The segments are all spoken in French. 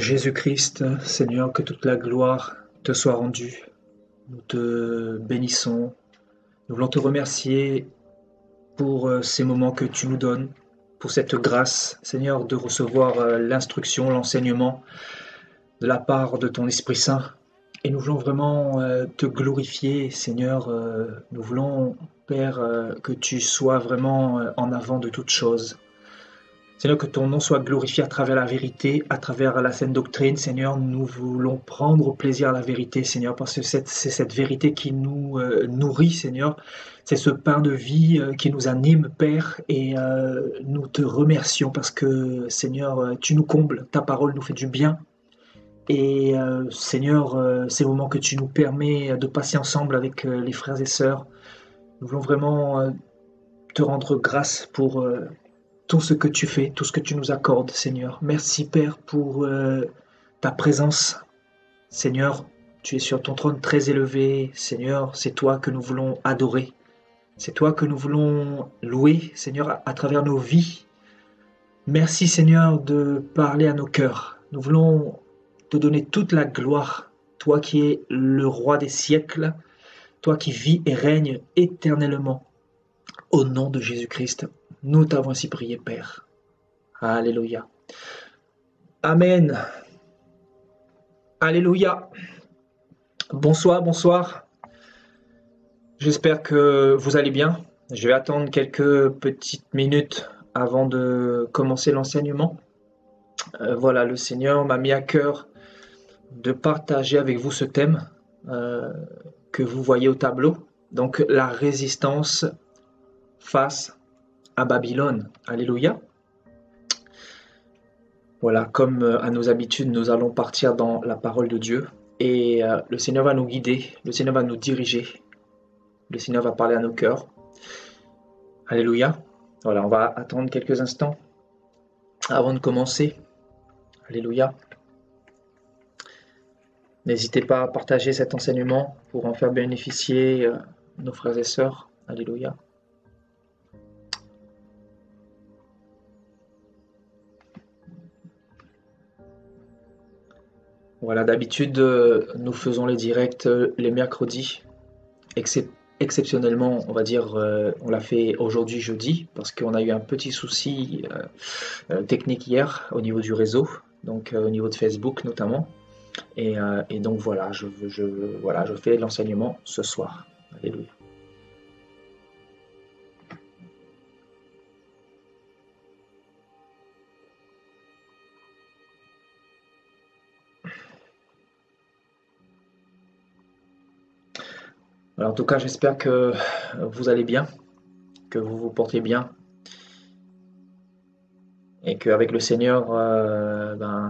Jésus-Christ, Seigneur, que toute la gloire te soit rendue. Nous te bénissons. Nous voulons te remercier pour ces moments que tu nous donnes, pour cette grâce, Seigneur, de recevoir l'instruction, l'enseignement de la part de ton Esprit Saint. Et nous voulons vraiment te glorifier, Seigneur. Nous voulons, Père, que tu sois vraiment en avant de toutes choses. Seigneur, que ton nom soit glorifié à travers la vérité, à travers la saine doctrine. Seigneur, nous voulons prendre plaisir à la vérité, Seigneur, parce que c'est cette vérité qui nous nourrit, Seigneur. C'est ce pain de vie qui nous anime, Père, et nous te remercions parce que, Seigneur, tu nous combles, ta parole nous fait du bien. Et Seigneur, ces moments que tu nous permets de passer ensemble avec les frères et sœurs, nous voulons vraiment te rendre grâce pour tout ce que tu fais, tout ce que tu nous accordes, Seigneur. Merci, Père, pour ta présence. Seigneur, tu es sur ton trône très élevé. Seigneur, c'est toi que nous voulons adorer. C'est toi que nous voulons louer, Seigneur, à travers nos vies. Merci, Seigneur, de parler à nos cœurs. Nous voulons te donner toute la gloire, toi qui es le roi des siècles, toi qui vis et règnes éternellement. Au nom de Jésus-Christ, nous t'avons ainsi prié, Père. Alléluia. Amen. Alléluia. Bonsoir, bonsoir. J'espère que vous allez bien. Je vais attendre quelques petites minutes avant de commencer l'enseignement. Voilà, le Seigneur m'a mis à cœur de partager avec vous ce thème que vous voyez au tableau. Donc, la résistance face à Babylone. Alléluia. Voilà, comme à nos habitudes, nous allons partir dans la parole de Dieu et le Seigneur va nous guider, le Seigneur va nous diriger, le Seigneur va parler à nos cœurs. Alléluia. Voilà, on va attendre quelques instants avant de commencer. Alléluia. N'hésitez pas à partager cet enseignement pour en faire bénéficier nos frères et sœurs. Alléluia. Voilà, d'habitude, nous faisons les directs les mercredis. Exceptionnellement, on va dire, on l'a fait aujourd'hui jeudi parce qu'on a eu un petit souci technique hier au niveau du réseau, donc au niveau de Facebook notamment. Et donc voilà, je fais l'enseignement ce soir. Alléluia. Alors, en tout cas, j'espère que vous allez bien, que vous vous portez bien et qu'avec le Seigneur,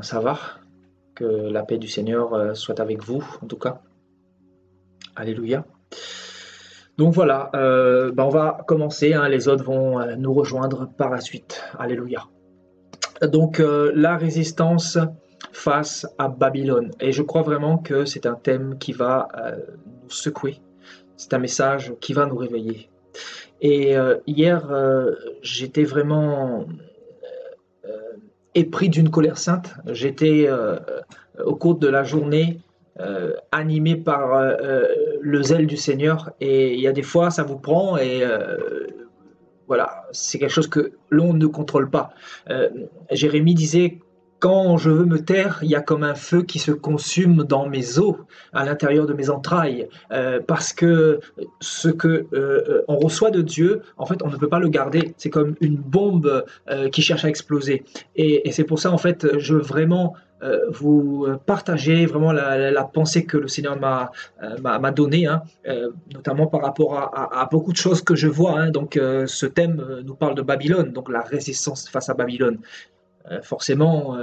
ça va, que la paix du Seigneur soit avec vous, en tout cas. Alléluia. Donc voilà, on va commencer, hein, les autres vont nous rejoindre par la suite. Alléluia. Donc, la résistance face à Babylone. Et je crois vraiment que c'est un thème qui va nous secouer. C'est un message qui va nous réveiller. Et hier, j'étais vraiment épris d'une colère sainte. J'étais, au cours de la journée, animé par le zèle du Seigneur. Et il y a des fois, ça vous prend et voilà, c'est quelque chose que l'on ne contrôle pas. Jérémie disait: quand je veux me taire, il y a comme un feu qui se consume dans mes os, à l'intérieur de mes entrailles, parce que ce que on reçoit de Dieu, en fait, on ne peut pas le garder. C'est comme une bombe qui cherche à exploser. Et c'est pour ça, en fait, je veux vraiment vous partager vraiment la pensée que le Seigneur m'a donnée, hein, notamment par rapport à beaucoup de choses que je vois. Hein. Donc, ce thème nous parle de Babylone, donc la résistance face à Babylone. Forcément,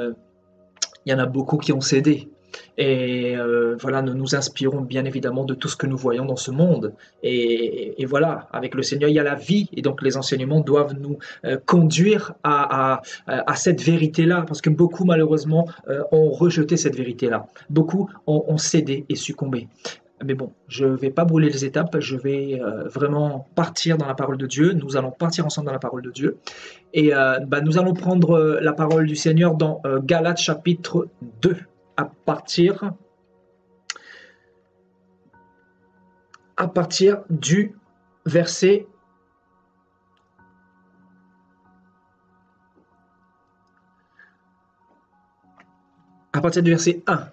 il y en a beaucoup qui ont cédé. Et voilà, nous nous inspirons bien évidemment de tout ce que nous voyons dans ce monde. Et voilà, avec le Seigneur, il y a la vie. Et donc, les enseignements doivent nous conduire à cette vérité-là. Parce que beaucoup, malheureusement, ont rejeté cette vérité-là. Beaucoup ont cédé et succombé. Mais bon, je ne vais pas brûler les étapes, je vais vraiment partir dans la parole de Dieu. Nous allons partir ensemble dans la parole de Dieu. Et nous allons prendre la parole du Seigneur dans Galates chapitre 2, à partir du verset à partir du verset 1.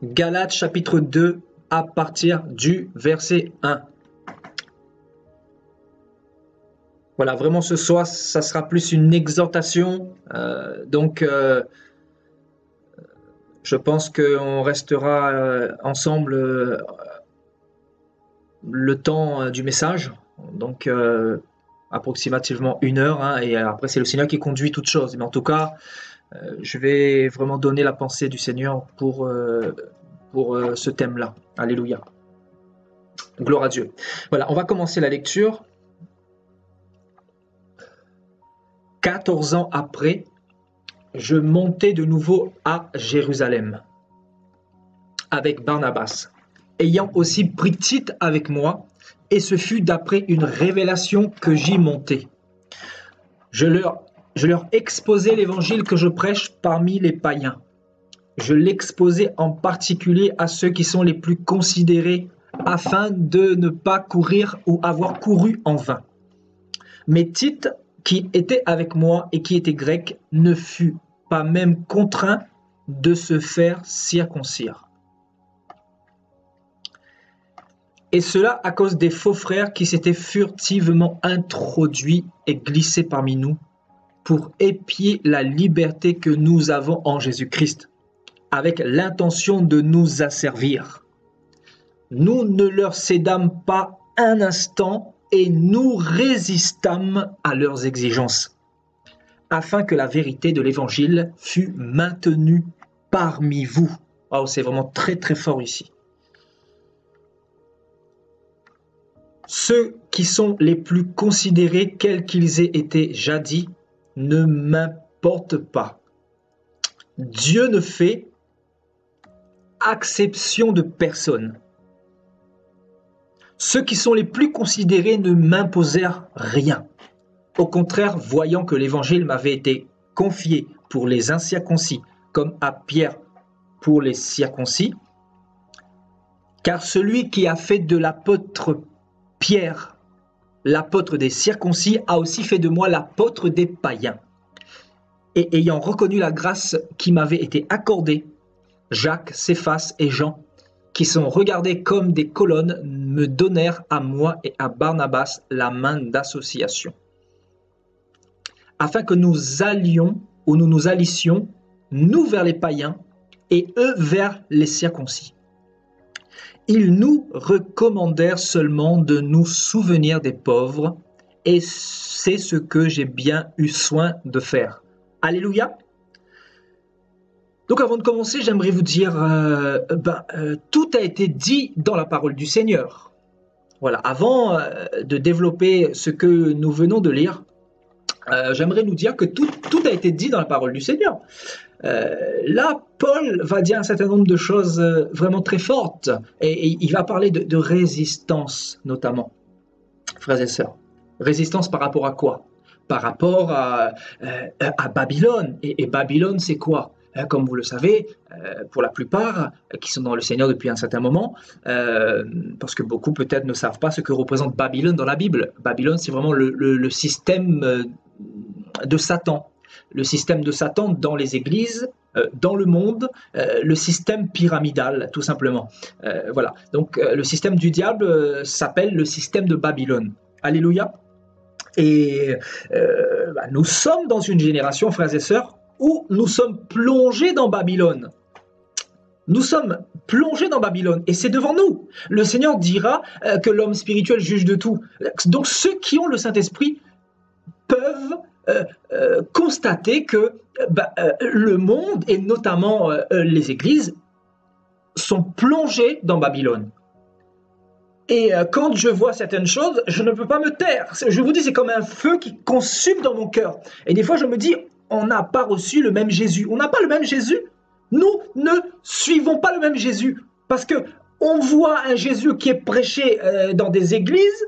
Galates chapitre 2 à partir du verset 1. Voilà, vraiment ce soir, ça sera plus une exhortation. Je pense qu'on restera ensemble le temps du message. Donc, approximativement 1 heure. Hein, et après, c'est le Seigneur qui conduit toutes choses. Mais en tout cas, je vais vraiment donner la pensée du Seigneur pour ce thème-là. Alléluia. Gloire à Dieu. Voilà, on va commencer la lecture. 14 ans après, je montais de nouveau à Jérusalem avec Barnabas, ayant aussi pris Tite avec moi, et ce fut d'après une révélation que j'y montai. Je leur exposai l'évangile que je prêche parmi les païens. Je l'exposais en particulier à ceux qui sont les plus considérés, afin de ne pas courir ou avoir couru en vain. Mais Tite, qui était avec moi et qui était grec, ne fut pas même contraint de se faire circoncire. Et cela à cause des faux frères qui s'étaient furtivement introduits et glissés parmi nous pour épier la liberté que nous avons en Jésus-Christ, avec l'intention de nous asservir. Nous ne leur cédâmes pas un instant et nous résistâmes à leurs exigences, afin que la vérité de l'Évangile fût maintenue parmi vous. Oh, c'est vraiment très très fort ici. Ceux qui sont les plus considérés, quels qu'ils aient été jadis, ne m'importent pas. Dieu ne fait exception de personne. Ceux qui sont les plus considérés ne m'imposèrent rien. Au contraire, voyant que l'Évangile m'avait été confié pour les incirconcis, comme à Pierre pour les circoncis, car celui qui a fait de l'apôtre Pierre l'apôtre des circoncis a aussi fait de moi l'apôtre des païens. Et ayant reconnu la grâce qui m'avait été accordée, Jacques, Céphas et Jean, qui sont regardés comme des colonnes, me donnèrent à moi et à Barnabas la main d'association, afin que nous allions, ou nous nous alissions, nous vers les païens, et eux vers les circoncis. Ils nous recommandèrent seulement de nous souvenir des pauvres, et c'est ce que j'ai bien eu soin de faire. Alléluia. Donc avant de commencer, j'aimerais vous dire, tout a été dit dans la parole du Seigneur. Voilà, avant de développer ce que nous venons de lire, j'aimerais nous dire que tout a été dit dans la parole du Seigneur. Là, Paul va dire un certain nombre de choses vraiment très fortes, et il va parler de résistance notamment, frères et sœurs. Résistance par rapport à quoi? Par rapport à Babylone. Et Babylone, c'est quoi? Comme vous le savez, pour la plupart qui sont dans le Seigneur depuis un certain moment, parce que beaucoup peut-être ne savent pas ce que représente Babylone dans la Bible. Babylone, c'est vraiment le système de Satan. Le système de Satan dans les églises, dans le monde, le système pyramidal, tout simplement. Voilà. Donc, le système du diable s'appelle le système de Babylone. Alléluia. Et nous sommes dans une génération, frères et sœurs, où nous sommes plongés dans Babylone. Nous sommes plongés dans Babylone et c'est devant nous. Le Seigneur dira que l'homme spirituel juge de tout. Donc, ceux qui ont le Saint-Esprit peuvent constater que le monde et notamment les églises sont plongés dans Babylone. Et quand je vois certaines choses, je ne peux pas me taire. Je vous dis, c'est comme un feu qui consume dans mon cœur. Et des fois, je me dis, on n'a pas reçu le même Jésus. On n'a pas le même Jésus. Nous ne suivons pas le même Jésus. Parce que on voit un Jésus qui est prêché dans des églises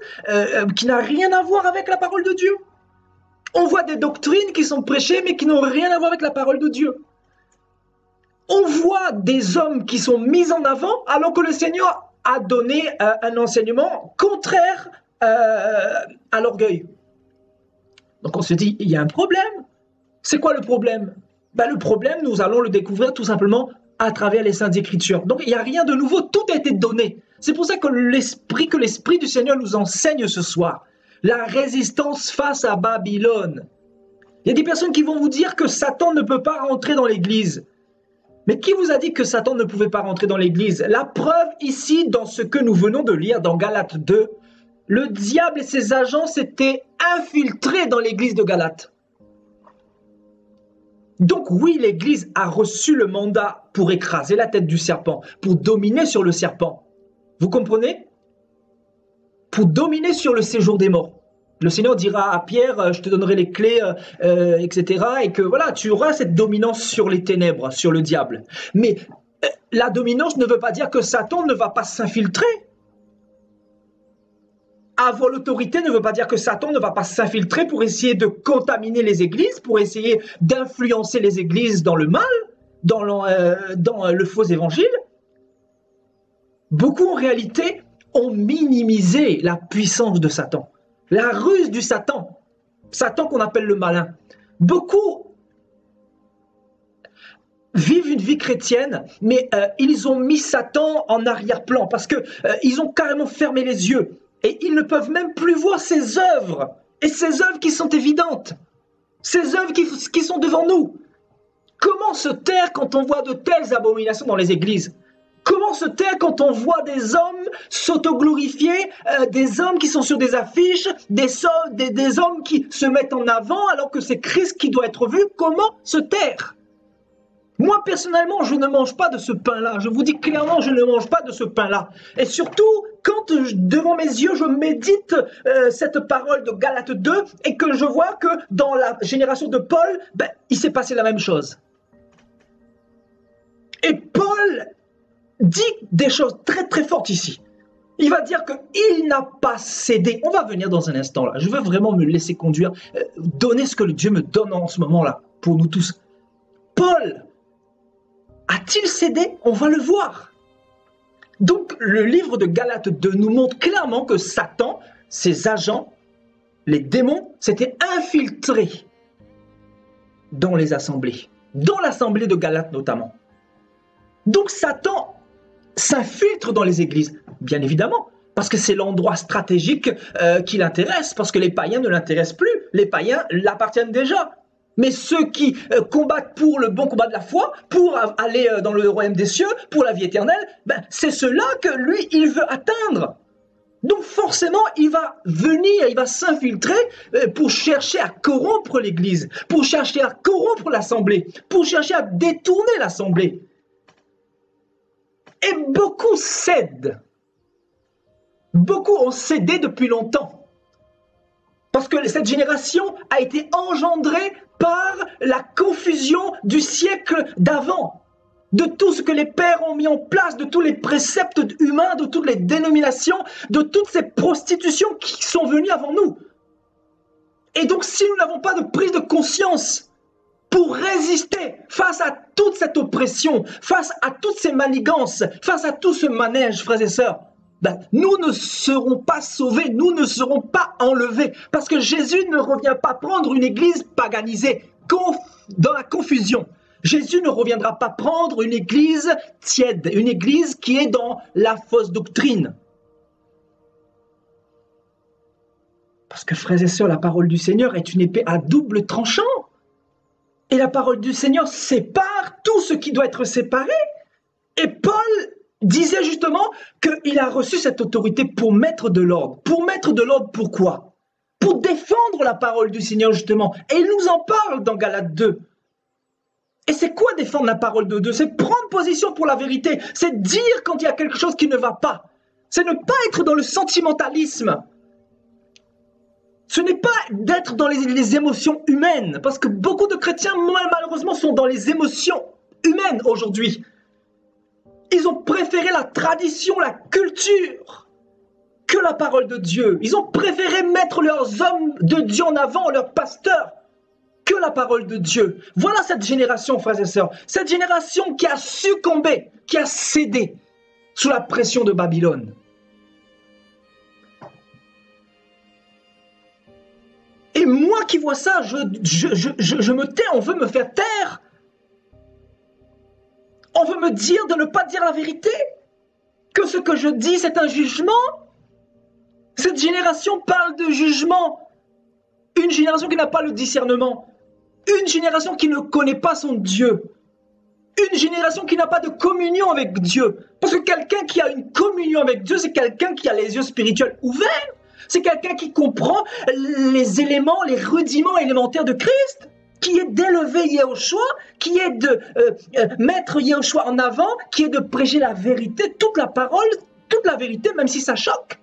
qui n'a rien à voir avec la parole de Dieu. On voit des doctrines qui sont prêchées mais qui n'ont rien à voir avec la parole de Dieu. On voit des hommes qui sont mis en avant alors que le Seigneur a donné un enseignement contraire à l'orgueil. Donc on se dit, il y a un problème. C'est quoi le problème? Le problème, nous allons le découvrir tout simplement à travers les Saintes Écritures. Donc il n'y a rien de nouveau, tout a été donné. C'est pour ça que l'Esprit du Seigneur nous enseigne ce soir. La résistance face à Babylone. Il y a des personnes qui vont vous dire que Satan ne peut pas rentrer dans l'Église. Mais qui vous a dit que Satan ne pouvait pas rentrer dans l'Église? La preuve ici, dans ce que nous venons de lire dans Galates 2, le diable et ses agents s'étaient infiltrés dans l'Église de Galates. Donc oui, l'Église a reçu le mandat pour écraser la tête du serpent, pour dominer sur le serpent. Vous comprenez? Pour dominer sur le séjour des morts. Le Seigneur dira à Pierre, je te donnerai les clés, etc. Et que voilà, tu auras cette dominance sur les ténèbres, sur le diable. Mais la dominance ne veut pas dire que Satan ne va pas s'infiltrer. Avoir l'autorité ne veut pas dire que Satan ne va pas s'infiltrer pour essayer de contaminer les églises, pour essayer d'influencer les églises dans le mal, dans le faux évangile. Beaucoup en réalité ont minimisé la puissance de Satan. La ruse du Satan, Satan qu'on appelle le malin. Beaucoup vivent une vie chrétienne, mais ils ont mis Satan en arrière-plan parce qu'ils ont carrément fermé les yeux et ils ne peuvent même plus voir ses œuvres, et ces œuvres qui sont évidentes, ces œuvres qui sont devant nous. Comment se taire quand on voit de telles abominations dans les églises? Comment se taire quand on voit des hommes s'autoglorifier, des hommes qui sont sur des affiches, des hommes qui se mettent en avant alors que c'est Christ qui doit être vu? Comment se taire? Moi, personnellement, je ne mange pas de ce pain-là. Je vous dis clairement, je ne mange pas de ce pain-là. Et surtout, quand devant mes yeux, je médite cette parole de Galates 2 et que je vois que dans la génération de Paul, il s'est passé la même chose. Et Paul dit des choses très très fortes ici. Il va dire qu'il n'a pas cédé. On va venir dans un instant là. Je veux vraiment me laisser conduire, donner ce que Dieu me donne en ce moment-là, pour nous tous. Paul a-t-il cédé? On va le voir. Donc le livre de Galates 2 nous montre clairement que Satan, ses agents, les démons, s'étaient infiltrés dans les assemblées, dans l'assemblée de Galates notamment. Donc Satan s'infiltre dans les églises, bien évidemment, parce que c'est l'endroit stratégique qui l'intéresse, parce que les païens ne l'intéressent plus, les païens l'appartiennent déjà. Mais ceux qui combattent pour le bon combat de la foi, pour aller dans le royaume des cieux, pour la vie éternelle, c'est cela que lui, il veut atteindre. Donc forcément, il va venir, il va s'infiltrer pour chercher à corrompre l'Église, pour chercher à corrompre l'Assemblée, pour chercher à détourner l'Assemblée. Et beaucoup cèdent. Beaucoup ont cédé depuis longtemps. Parce que cette génération a été engendrée par la confusion du siècle d'avant. De tout ce que les pères ont mis en place, de tous les préceptes humains, de toutes les dénominations, de toutes ces prostitutions qui sont venues avant nous. Et donc si nous n'avons pas de prise de conscience pour résister face à toute cette oppression, face à toutes ces manigances, face à tout ce manège, frères et sœurs, nous ne serons pas sauvés, nous ne serons pas enlevés, parce que Jésus ne revient pas prendre une église paganisée, dans la confusion. Jésus ne reviendra pas prendre une église tiède, une église qui est dans la fausse doctrine. Parce que, frères et sœurs, la parole du Seigneur est une épée à double tranchant. Et la parole du Seigneur sépare tout ce qui doit être séparé. Et Paul disait justement qu'il a reçu cette autorité pour mettre de l'ordre. Pour mettre de l'ordre, pourquoi? Pour défendre la parole du Seigneur, justement. Et il nous en parle dans Galates 2. Et c'est quoi défendre la parole de Dieu? C'est prendre position pour la vérité. C'est dire quand il y a quelque chose qui ne va pas. C'est ne pas être dans le sentimentalisme. Ce n'est pas d'être dans les émotions humaines, parce que beaucoup de chrétiens, malheureusement, sont dans les émotions humaines aujourd'hui. Ils ont préféré la tradition, la culture, que la parole de Dieu. Ils ont préféré mettre leurs hommes de Dieu en avant, leurs pasteurs, que la parole de Dieu. Voilà cette génération, frères et sœurs. Cette génération qui a succombé, qui a cédé sous la pression de Babylone. Et moi qui vois ça, je me tais, on veut me faire taire. On veut me dire de ne pas dire la vérité. Que ce que je dis, c'est un jugement. Cette génération parle de jugement. Une génération qui n'a pas le discernement. Une génération qui ne connaît pas son Dieu. Une génération qui n'a pas de communion avec Dieu. Parce que quelqu'un qui a une communion avec Dieu, c'est quelqu'un qui a les yeux spirituels ouverts. C'est quelqu'un qui comprend les éléments, les rudiments élémentaires de Christ, qui est d'élever Yehoshua, qui est de mettre Yehoshua en avant, qui est de prêcher la vérité, toute la parole, toute la vérité, même si ça choque.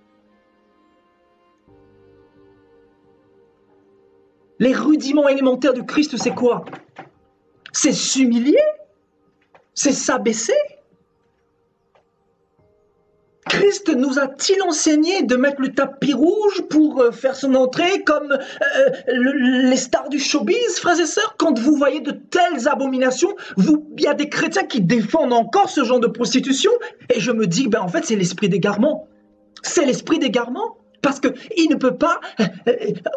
Les rudiments élémentaires de Christ, c'est quoi? C'est s'humilier, c'est s'abaisser. Christ nous a-t-il enseigné de mettre le tapis rouge pour faire son entrée comme les stars du showbiz, frères et sœurs? Quand vous voyez de telles abominations, il y a des chrétiens qui défendent encore ce genre de prostitution, et je me dis, ben en fait, c'est l'esprit d'égarement. C'est l'esprit d'égarement, parce qu'il ne peut pas,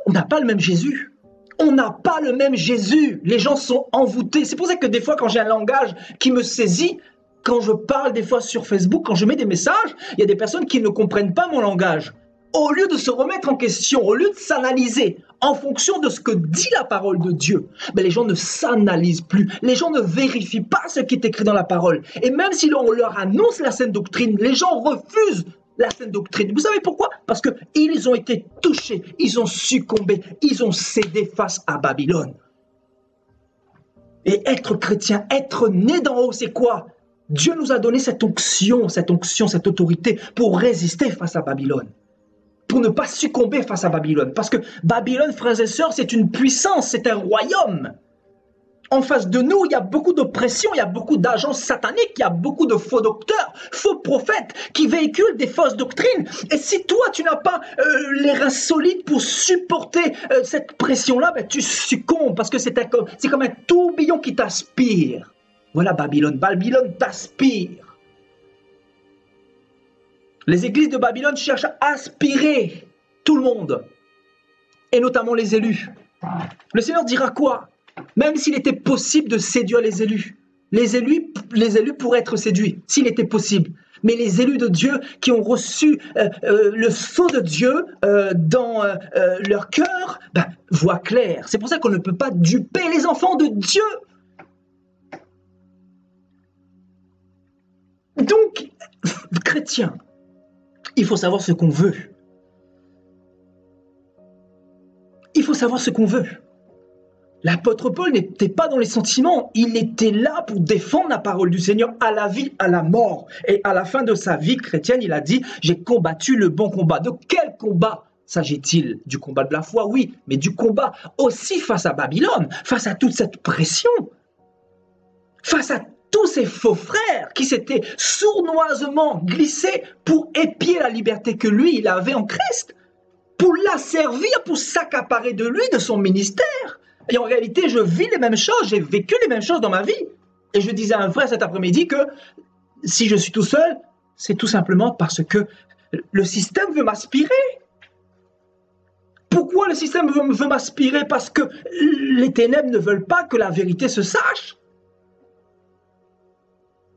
on n'a pas le même Jésus. On n'a pas le même Jésus. Les gens sont envoûtés. C'est pour ça que des fois, quand j'ai un langage qui me saisit, quand je parle des fois sur Facebook, quand je mets des messages, il y a des personnes qui ne comprennent pas mon langage. Au lieu de se remettre en question, au lieu de s'analyser en fonction de ce que dit la parole de Dieu, ben les gens ne s'analysent plus. Les gens ne vérifient pas ce qui est écrit dans la parole. Et même si on leur annonce la saine doctrine, les gens refusent la saine doctrine. Vous savez pourquoi? Parce qu'ils ont été touchés, ils ont succombé, ils ont cédé face à Babylone. Et être chrétien, être né d'en haut, c'est quoi? Dieu nous a donné cette onction, cette autorité pour résister face à Babylone. Pour ne pas succomber face à Babylone. Parce que Babylone, frères et sœurs, c'est une puissance, c'est un royaume. En face de nous, il y a beaucoup d'oppression, il y a beaucoup d'agents sataniques, il y a beaucoup de faux docteurs, faux prophètes qui véhiculent des fausses doctrines. Et si toi, tu n'as pas les reins solides pour supporter cette pression-là, ben, tu succombes parce que c'est comme un tourbillon qui t'aspire. Voilà Babylone. Babylone t'aspire. Les églises de Babylone cherchent à aspirer tout le monde, et notamment les élus. Le Seigneur dira quoi? Même s'il était possible de séduire les élus pourraient être séduits, s'il était possible. Mais les élus de Dieu qui ont reçu le sceau de Dieu dans leur cœur, ben, voient clair. C'est pour ça qu'on ne peut pas duper les enfants de Dieu. Donc, chrétien, il faut savoir ce qu'on veut. Il faut savoir ce qu'on veut. L'apôtre Paul n'était pas dans les sentiments, il était là pour défendre la parole du Seigneur à la vie, à la mort. Et à la fin de sa vie chrétienne, il a dit « J'ai combattu le bon combat ». De quel combat s'agit-il? Du combat de la foi, oui, mais du combat aussi face à Babylone, face à toute cette pression, face à tous ces faux frères qui s'étaient sournoisement glissés pour épier la liberté que lui, il avait en Christ, pour l'asservir, pour s'accaparer de lui, de son ministère. Et en réalité, je vis les mêmes choses, j'ai vécu les mêmes choses dans ma vie. Et je disais à un frère cet après-midi que si je suis tout seul, c'est tout simplement parce que le système veut m'aspirer. Pourquoi le système veut m'aspirer? Parce que les ténèbres ne veulent pas que la vérité se sache.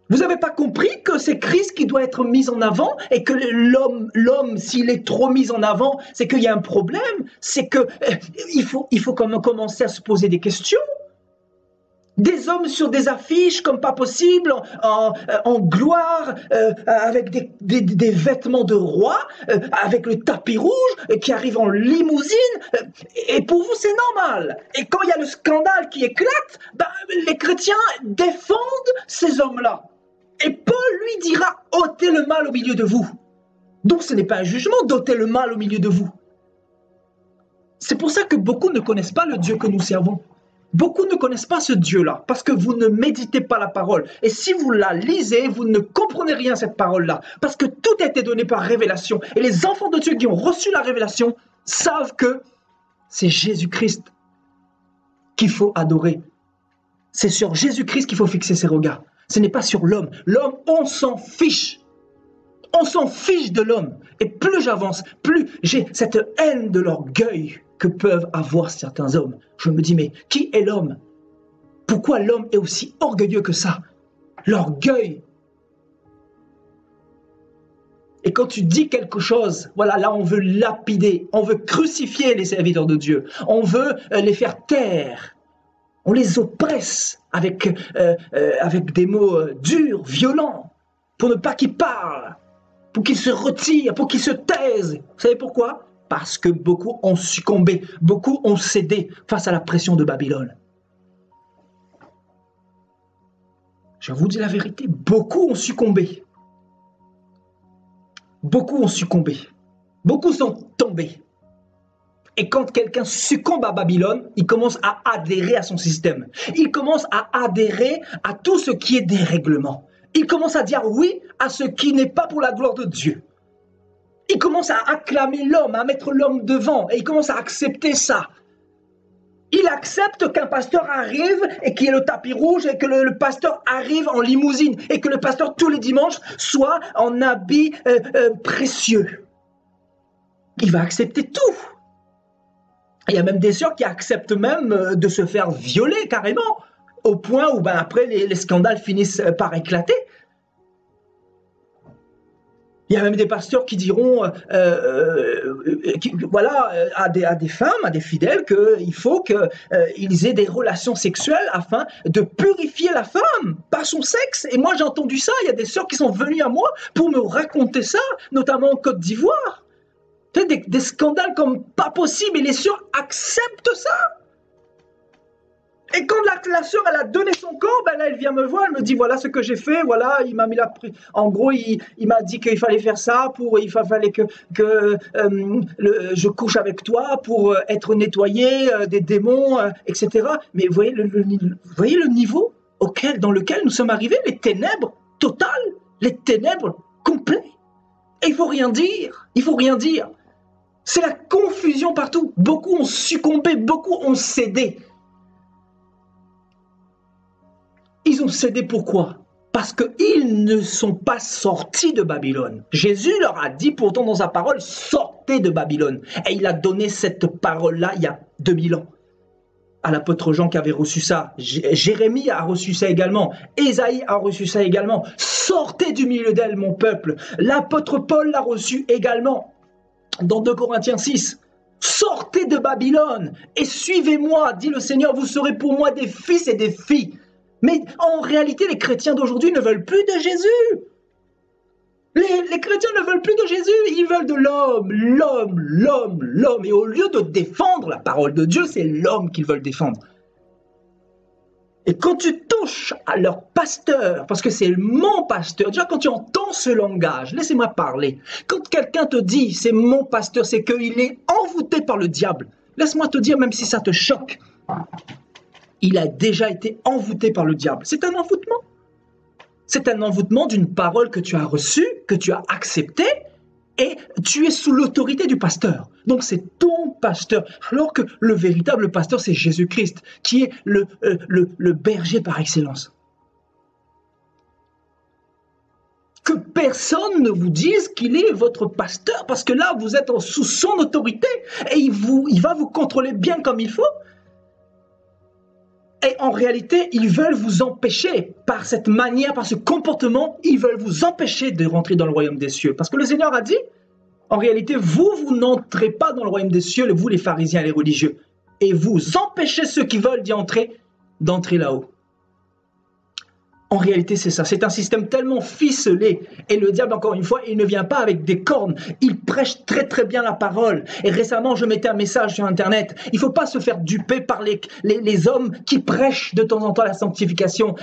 Vous n'avez pas compris que c'est Christ qui doit être mis en avant et que l'homme, s'il est trop mis en avant, c'est qu'il y a un problème, c'est qu'il faut commencer à se poser des questions. Des hommes sur des affiches comme pas possible, en gloire, avec des vêtements de roi, avec le tapis rouge, qui arrivent en limousine, et pour vous c'est normal. Et quand il y a le scandale qui éclate, ben, les chrétiens défendent ces hommes-là. Et Paul lui dira, ôtez le mal au milieu de vous. Donc ce n'est pas un jugement d'ôter le mal au milieu de vous. C'est pour ça que beaucoup ne connaissent pas le Dieu que nous servons. Beaucoup ne connaissent pas ce Dieu-là, parce que vous ne méditez pas la parole. Et si vous la lisez, vous ne comprenez rien à cette parole-là, parce que tout a été donné par révélation. Et les enfants de Dieu qui ont reçu la révélation savent que c'est Jésus-Christ qu'il faut adorer. C'est sur Jésus-Christ qu'il faut fixer ses regards. Ce n'est pas sur l'homme. L'homme, on s'en fiche. On s'en fiche de l'homme. Et plus j'avance, plus j'ai cette haine de l'orgueil que peuvent avoir certains hommes. Je me dis, mais qui est l'homme? Pourquoi l'homme est aussi orgueilleux que ça? L'orgueil. Et quand tu dis quelque chose, voilà, là on veut lapider, on veut crucifier les serviteurs de Dieu, on veut les faire taire, on les oppresse avec des mots durs, violents, pour ne pas qu'ils parlent, pour qu'ils se retirent, pour qu'ils se taisent. Vous savez pourquoi? Parce que beaucoup ont succombé, beaucoup ont cédé face à la pression de Babylone. Je vous dis la vérité, beaucoup ont succombé. Beaucoup ont succombé. Beaucoup sont tombés. Et quand quelqu'un succombe à Babylone, il commence à adhérer à son système. Il commence à adhérer à tout ce qui est dérèglement. Il commence à dire oui à ce qui n'est pas pour la gloire de Dieu. Il commence à acclamer l'homme, à mettre l'homme devant, et il commence à accepter ça. Il accepte qu'un pasteur arrive et qu'il y ait le tapis rouge et que le pasteur arrive en limousine et que le pasteur tous les dimanches soit en habit précieux. Il va accepter tout. Il y a même des sœurs qui acceptent même de se faire violer carrément, au point où après les scandales finissent par éclater. Il y a même des pasteurs qui diront voilà, à des femmes, à des fidèles, qu'il faut qu'ils aient des relations sexuelles afin de purifier la femme par son sexe. Et moi, j'ai entendu ça. Il y a des sœurs qui sont venues à moi pour me raconter ça, notamment en Côte d'Ivoire. Des scandales comme pas possible, et les sœurs acceptent ça. Et quand la sœur, elle a donné son corps, là, elle vient me voir, elle me dit, voilà ce que j'ai fait, voilà, il m'a mis en gros, il m'a dit qu'il fallait faire ça, il fallait que je couche avec toi pour être nettoyé des démons, etc. Mais vous voyez le niveau dans lequel nous sommes arrivés, les ténèbres totales, les ténèbres complètes. Et il faut rien dire, il faut rien dire. C'est la confusion partout. Beaucoup ont succombé, beaucoup ont cédé. Ils ont cédé pourquoi? Parce qu'ils ne sont pas sortis de Babylone. Jésus leur a dit pourtant dans sa parole, sortez de Babylone. Et il a donné cette parole-là il y a 2000 ans à l'apôtre Jean qui avait reçu ça. Jérémie a reçu ça également. Ésaïe a reçu ça également. Sortez du milieu d'elle, mon peuple. L'apôtre Paul l'a reçu également dans 2 Corinthiens 6. Sortez de Babylone et suivez-moi, dit le Seigneur, vous serez pour moi des fils et des filles. Mais en réalité, les chrétiens d'aujourd'hui ne veulent plus de Jésus. Les chrétiens ne veulent plus de Jésus, ils veulent de l'homme, l'homme, l'homme, l'homme. Et au lieu de défendre la parole de Dieu, c'est l'homme qu'ils veulent défendre. Et quand tu touches à leur pasteur, parce que c'est mon pasteur, déjà quand tu entends ce langage, laissez-moi parler. Quand quelqu'un te dit c'est mon pasteur, c'est qu'il est envoûté par le diable. Laisse-moi te dire, même si ça te choque, il a déjà été envoûté par le diable. C'est un envoûtement. C'est un envoûtement d'une parole que tu as reçue, que tu as acceptée, et tu es sous l'autorité du pasteur. Donc c'est ton pasteur. Alors que le véritable pasteur, c'est Jésus-Christ, qui est le berger par excellence. Que personne ne vous dise qu'il est votre pasteur, parce que là, vous êtes sous son autorité, et il va vous contrôler bien comme il faut. Et en réalité, ils veulent vous empêcher, par cette manière, par ce comportement, ils veulent vous empêcher de rentrer dans le royaume des cieux. Parce que le Seigneur a dit, en réalité, vous n'entrez pas dans le royaume des cieux, vous les pharisiens et les religieux. Et vous empêchez ceux qui veulent d'y entrer, d'entrer là-haut. En réalité, c'est ça. C'est un système tellement ficelé. Et le diable, encore une fois, il ne vient pas avec des cornes. Il prêche très très bien la parole. Et récemment, je mettais un message sur Internet. Il ne faut pas se faire duper par les hommes qui prêchent de temps en temps la sanctification,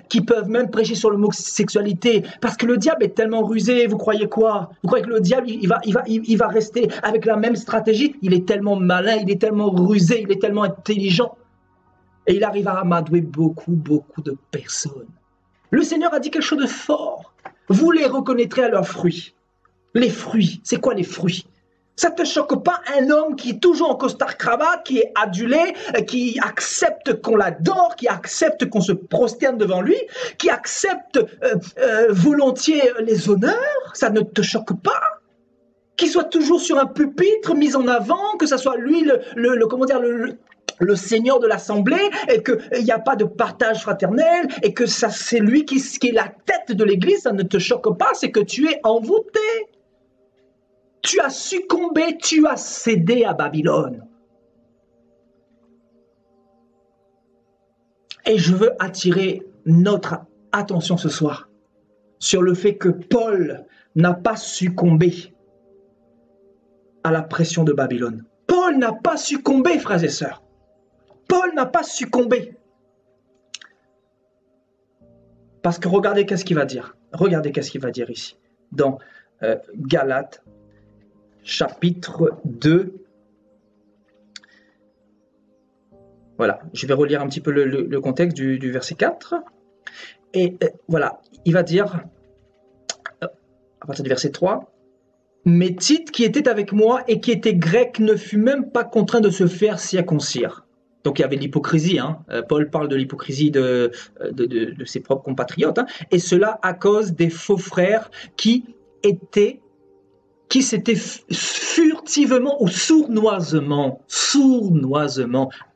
qui peuvent même prêcher sur l'homosexualité. Parce que le diable est tellement rusé. Vous croyez quoi? Vous croyez que le diable, il va rester avec la même stratégie? Il est tellement malin, il est tellement rusé, il est tellement intelligent. Et il arrive à amadouer beaucoup de personnes. Le Seigneur a dit quelque chose de fort. Vous les reconnaîtrez à leurs fruits. Les fruits, c'est quoi les fruits? Ça ne te choque pas un homme qui est toujours en costard-cravate, qui est adulé, qui accepte qu'on l'adore, qui accepte qu'on se prosterne devant lui, qui accepte volontiers les honneurs? Ça ne te choque pas? Qu'il soit toujours sur un pupitre mis en avant, que ça soit lui le seigneur de l'assemblée, et qu'il n'y a pas de partage fraternel, et que ça c'est lui qui est la tête de l'église, ça ne te choque pas, c'est que tu es envoûté. Tu as succombé, tu as cédé à Babylone. Et je veux attirer notre attention ce soir sur le fait que Paul n'a pas succombé à la pression de Babylone. Paul n'a pas succombé, frères et sœurs. Paul n'a pas succombé. Parce que regardez qu'est-ce qu'il va dire. Regardez qu'est-ce qu'il va dire ici. Dans Galates, chapitre 2. Voilà, je vais relire un petit peu le contexte du verset 4. Et voilà, il va dire, à partir du verset 3, « Mais Tite, qui était avec moi et qui était grec, ne fut même pas contraint de se faire circoncire. » Donc il y avait de l'hypocrisie, hein. Paul parle de l'hypocrisie de ses propres compatriotes, hein. Et cela à cause des faux frères qui s'étaient furtivement ou sournoisement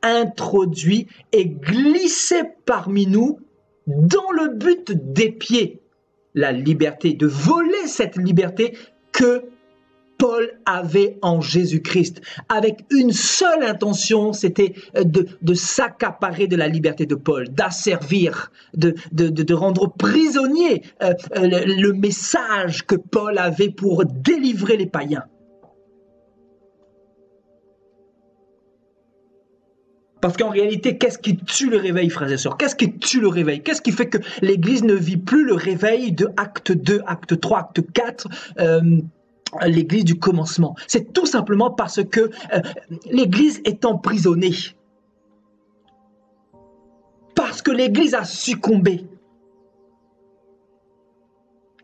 introduits et glissés parmi nous dans le but d'épier la liberté, de voler cette liberté que Paul avait en Jésus-Christ, avec une seule intention, c'était de s'accaparer de la liberté de Paul, d'asservir, de rendre prisonnier le message que Paul avait pour délivrer les païens. Parce qu'en réalité, qu'est-ce qui tue le réveil, frères et sœurs? Qu'est-ce qui tue le réveil? Qu'est-ce qui fait que l'Église ne vit plus le réveil de acte 2, acte 3, acte 4 l'Église du commencement? C'est tout simplement parce que l'Église est emprisonnée. Parce que l'Église a succombé.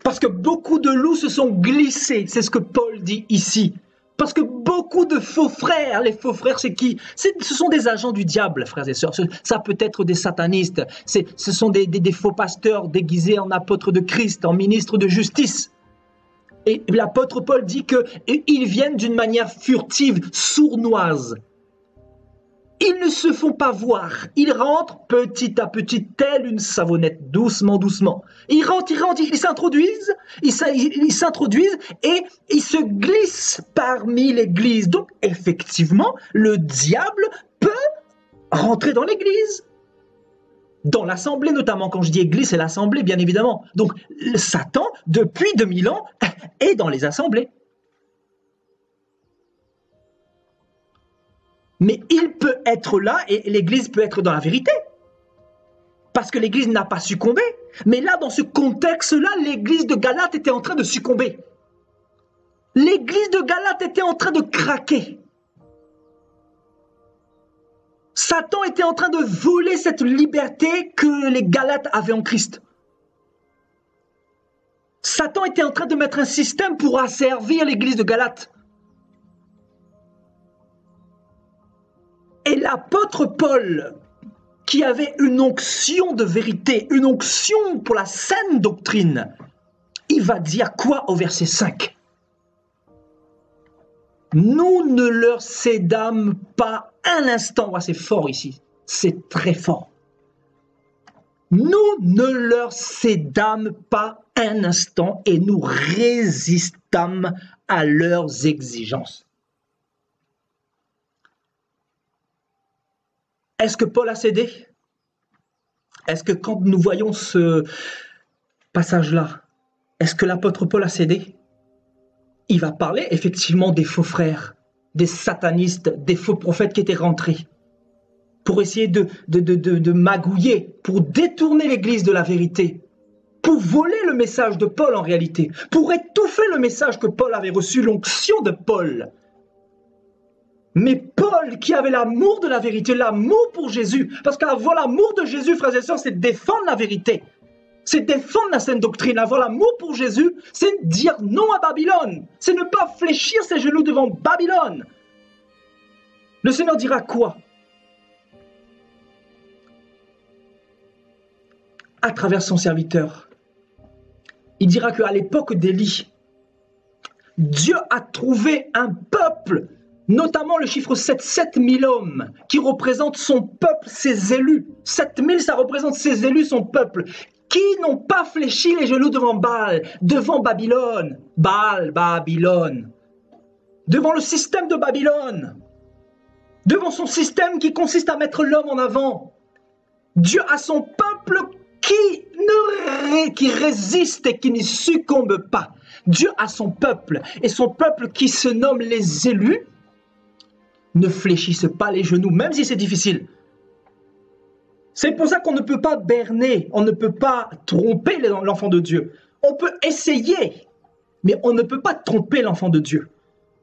Parce que beaucoup de loups se sont glissés, c'est ce que Paul dit ici. Parce que beaucoup de faux frères, les faux frères c'est qui? Ce sont des agents du diable, frères et sœurs. Ça peut être des satanistes, ce sont des faux pasteurs déguisés en apôtres de Christ, en ministres de justice. Et l'apôtre Paul dit qu'ils viennent d'une manière furtive, sournoise. Ils ne se font pas voir. Ils rentrent petit à petit, telle une savonnette, doucement, doucement. Ils rentrent, ils s'introduisent, et ils se glissent parmi l'église. Donc, effectivement, le diable peut rentrer dans l'église. Dans l'assemblée notamment, quand je dis église, c'est l'assemblée bien évidemment. Donc Satan, depuis 2000 ans, est dans les assemblées. Mais il peut être là et l'église peut être dans la vérité. Parce que l'église n'a pas succombé. Mais là, dans ce contexte-là, l'église de Galate était en train de succomber. L'église de Galate était en train de craquer. Satan était en train de voler cette liberté que les Galates avaient en Christ. Satan était en train de mettre un système pour asservir l'église de Galate. Et l'apôtre Paul, qui avait une onction de vérité, une onction pour la saine doctrine, il va dire quoi au verset 5 ? Nous ne leur cédâmes pas un instant. C'est fort ici, c'est très fort. Nous ne leur cédâmes pas un instant et nous résistâmes à leurs exigences. Est-ce que Paul a cédé? Est-ce que quand nous voyons ce passage-là, est-ce que l'apôtre Paul a cédé? Il va parler effectivement des faux frères, des satanistes, des faux prophètes qui étaient rentrés pour essayer de magouiller, pour détourner l'Église de la vérité, pour voler le message de Paul en réalité, pour étouffer le message que Paul avait reçu, l'onction de Paul. Mais Paul, qui avait l'amour de la vérité, l'amour pour Jésus, parce qu'avoir l'amour de Jésus, frères et sœurs, c'est défendre la vérité, c'est défendre la sainte doctrine. Avoir l'amour pour Jésus, c'est dire non à Babylone, c'est ne pas fléchir ses genoux devant Babylone. Le Seigneur dira quoi? À travers son serviteur. Il dira qu'à l'époque d'Élie, Dieu a trouvé un peuple, notamment le chiffre 7, 7000 hommes, qui représentent son peuple, ses élus. 7000, ça représente ses élus, son peuple, qui n'ont pas fléchi les genoux devant Baal, devant Babylone. Baal, Babylone. Devant le système de Babylone. Devant son système qui consiste à mettre l'homme en avant. Dieu a son peuple qui résiste et qui n'y succombe pas. Dieu a son peuple, et son peuple qui se nomme les élus ne fléchissent pas les genoux, même si c'est difficile. C'est pour ça qu'on ne peut pas berner, on ne peut pas tromper l'enfant de Dieu. On peut essayer, mais on ne peut pas tromper l'enfant de Dieu.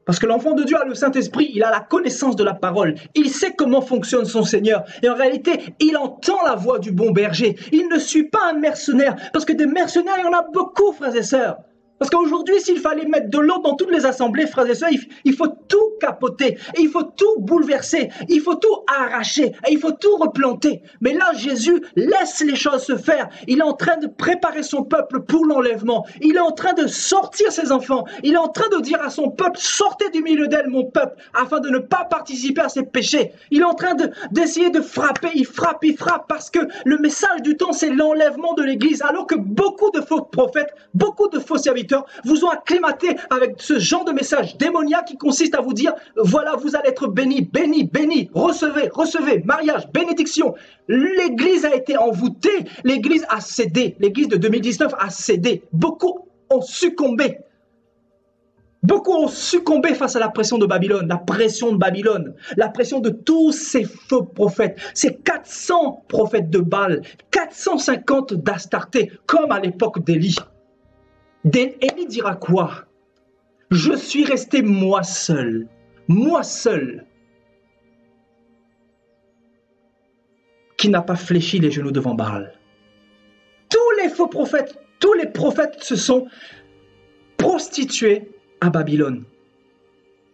Parce que l'enfant de Dieu a le Saint-Esprit, il a la connaissance de la parole, il sait comment fonctionne son Seigneur. Et en réalité, il entend la voix du bon berger. Il ne suit pas un mercenaire, parce que des mercenaires, il y en a beaucoup, frères et sœurs. Parce qu'aujourd'hui, s'il fallait mettre de l'ordre dans toutes les assemblées, frères et sœurs, il faut tout capoter, et il faut tout bouleverser, il faut tout arracher, et il faut tout replanter. Mais là, Jésus laisse les choses se faire. Il est en train de préparer son peuple pour l'enlèvement. Il est en train de sortir ses enfants. Il est en train de dire à son peuple, sortez du milieu d'elle, mon peuple, afin de ne pas participer à ses péchés. Il est en train d'essayer de frapper, il frappe, parce que le message du temps, c'est l'enlèvement de l'Église. Alors que beaucoup de faux prophètes, beaucoup de faux serviteurs, vous ont acclimaté avec ce genre de message démoniaque qui consiste à vous dire, voilà, vous allez être bénis, bénis, bénis, recevez, recevez, mariage, bénédiction. L'Église a été envoûtée, l'Église a cédé, l'Église de 2019 a cédé. Beaucoup ont succombé. Beaucoup ont succombé face à la pression de Babylone, la pression de Babylone, la pression de tous ces faux prophètes, ces 400 prophètes de Baal, 450 d'Astarté, comme à l'époque d'Élie. Élie dira quoi? Je suis resté moi seul, qui n'a pas fléchi les genoux devant Baal. Tous les faux prophètes, tous les prophètes se sont prostitués à Babylone,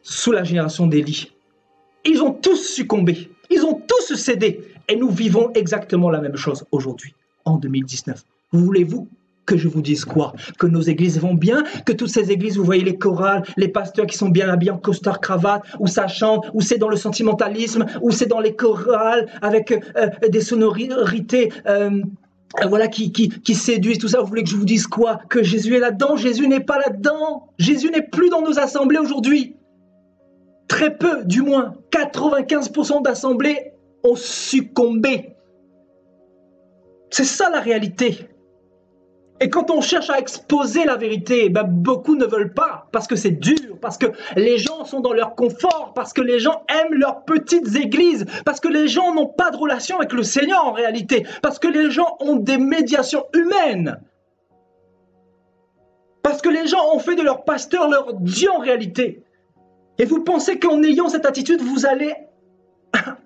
sous la génération d'Élie. Ils ont tous succombé, ils ont tous cédé, et nous vivons exactement la même chose aujourd'hui, en 2019. Voulez-vous que je vous dise quoi? Que nos églises vont bien? Que toutes ces églises, vous voyez les chorales, les pasteurs qui sont bien habillés en costard cravate, où ça chante, où c'est dans le sentimentalisme, où c'est dans les chorales avec des sonorités voilà, qui séduisent, tout ça. Vous voulez que je vous dise quoi? Que Jésus est là-dedans? Jésus n'est pas là-dedans. Jésus n'est plus dans nos assemblées aujourd'hui. Très peu, du moins. 95% d'assemblées ont succombé. C'est ça la réalité. Et quand on cherche à exposer la vérité, ben beaucoup ne veulent pas, parce que c'est dur, parce que les gens sont dans leur confort, parce que les gens aiment leurs petites églises, parce que les gens n'ont pas de relation avec le Seigneur en réalité, parce que les gens ont des médiations humaines, parce que les gens ont fait de leur pasteur leur Dieu en réalité. Et vous pensez qu'en ayant cette attitude, vous allez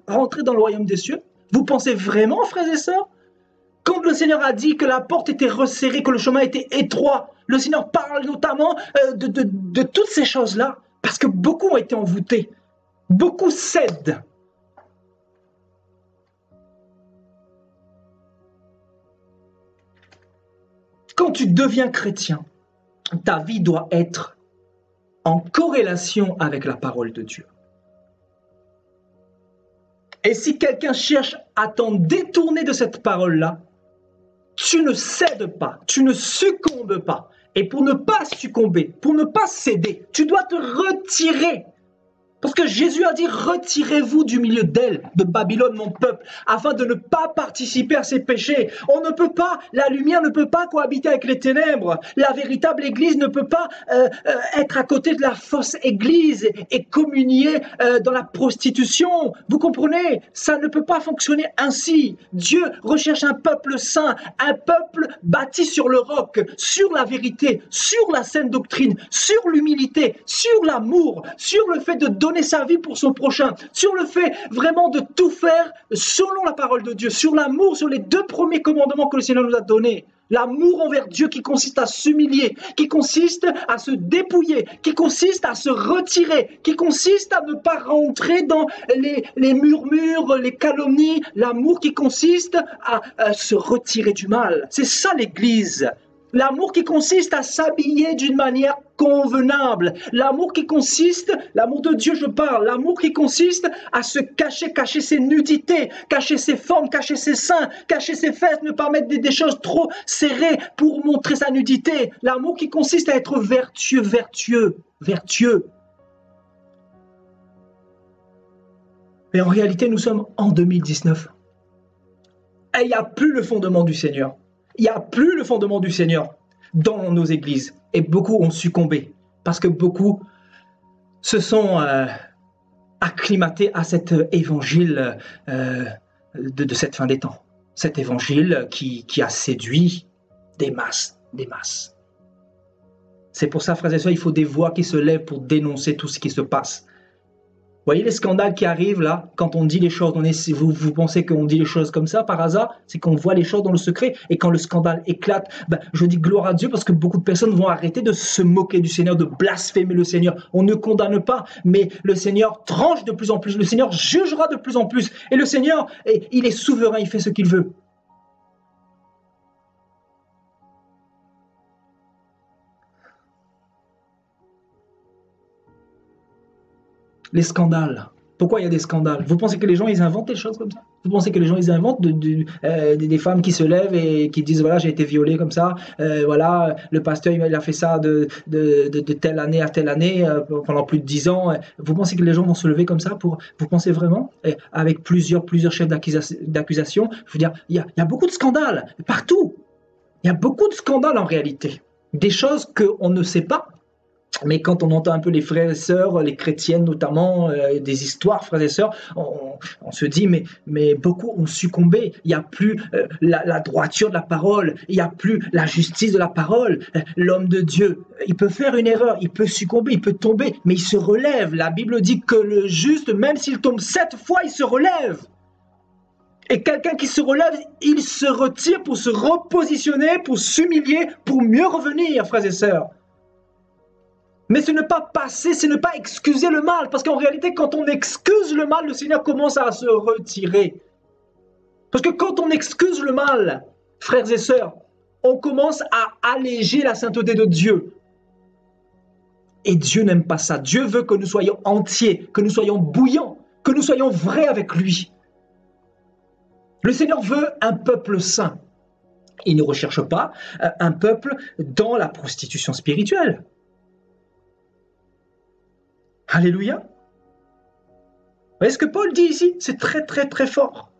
rentrer dans le royaume des cieux? Vous pensez vraiment, frères et sœurs? Quand le Seigneur a dit que la porte était resserrée, que le chemin était étroit, le Seigneur parle notamment de toutes ces choses-là, parce que beaucoup ont été envoûtés, beaucoup cèdent. Quand tu deviens chrétien, ta vie doit être en corrélation avec la parole de Dieu. Et si quelqu'un cherche à t'en détourner de cette parole-là, tu ne cèdes pas, tu ne succombes pas. Et pour ne pas succomber, pour ne pas céder, tu dois te retirer. Parce que Jésus a dit, retirez-vous du milieu d'elle, de Babylone, mon peuple, afin de ne pas participer à ses péchés. On ne peut pas, la lumière ne peut pas cohabiter avec les ténèbres. La véritable église ne peut pas être à côté de la fausse église et communier dans la prostitution. Vous comprenez? Ça ne peut pas fonctionner ainsi. Dieu recherche un peuple saint, un peuple bâti sur le roc, sur la vérité, sur la saine doctrine, sur l'humilité, sur l'amour, sur le fait de donner sa vie pour son prochain, sur le fait vraiment de tout faire selon la parole de Dieu, sur l'amour, sur les 2 premiers commandements que le Seigneur nous a donnés. L'amour envers Dieu qui consiste à s'humilier, qui consiste à se dépouiller, qui consiste à se retirer, qui consiste à ne pas rentrer dans les murmures, les calomnies, l'amour qui consiste à se retirer du mal. C'est ça l'Église. L'amour qui consiste à s'habiller d'une manière convenable. L'amour qui consiste, l'amour de Dieu je parle, l'amour qui consiste à se cacher, cacher ses nudités, cacher ses formes, cacher ses seins, cacher ses fesses, ne pas mettre des choses trop serrées pour montrer sa nudité. L'amour qui consiste à être vertueux, vertueux. Mais en réalité, nous sommes en 2019. Et il n'y a plus le fondement du Seigneur. Il n'y a plus le fondement du Seigneur dans nos églises. Et beaucoup ont succombé parce que beaucoup se sont acclimatés à cet évangile de cette fin des temps. Cet évangile qui a séduit des masses, des masses. C'est pour ça, frères et sœurs, il faut des voix qui se lèvent pour dénoncer tout ce qui se passe. Vous voyez les scandales qui arrivent là, quand on dit les choses, vous pensez qu'on dit les choses comme ça par hasard? C'est qu'on voit les choses dans le secret, et quand le scandale éclate, je dis gloire à Dieu parce que beaucoup de personnes vont arrêter de se moquer du Seigneur, de blasphémer le Seigneur. On ne condamne pas, mais le Seigneur tranche de plus en plus, le Seigneur jugera de plus en plus, et le Seigneur, il est souverain, il fait ce qu'il veut. Les scandales. Pourquoi il y a des scandales? Vous pensez que les gens, ils inventent des choses comme ça? Vous pensez que les gens, ils inventent des femmes qui se lèvent et qui disent, voilà, j'ai été violée comme ça, voilà, le pasteur, il a fait ça de telle année à telle année, pendant plus de 10 ans. Vous pensez que les gens vont se lever comme ça vous pensez vraiment? Avec plusieurs chefs d'accusation, je veux dire, il y a beaucoup de scandales, partout. Il y a beaucoup de scandales en réalité. Des choses qu'on ne sait pas. Mais quand on entend un peu les frères et sœurs, les chrétiennes notamment, des histoires, frères et sœurs, on se dit, mais beaucoup ont succombé. Il n'y a plus la droiture de la parole, il n'y a plus la justice de la parole. L'homme de Dieu, il peut faire une erreur, il peut succomber, il peut tomber, mais il se relève. La Bible dit que le juste, même s'il tombe 7 fois, il se relève. Et quelqu'un qui se relève, il se retire pour se repositionner, pour s'humilier, pour mieux revenir, frères et sœurs. Mais ce n'est pas passer, ce n'est pas excuser le mal. Parce qu'en réalité, quand on excuse le mal, le Seigneur commence à se retirer. Parce que quand on excuse le mal, frères et sœurs, on commence à alléger la sainteté de Dieu. Et Dieu n'aime pas ça. Dieu veut que nous soyons entiers, que nous soyons bouillants, que nous soyons vrais avec lui. Le Seigneur veut un peuple saint. Il ne recherche pas un peuple dans la prostitution spirituelle. Alléluia. Vous voyez ce que Paul dit ici? C'est très très très fort.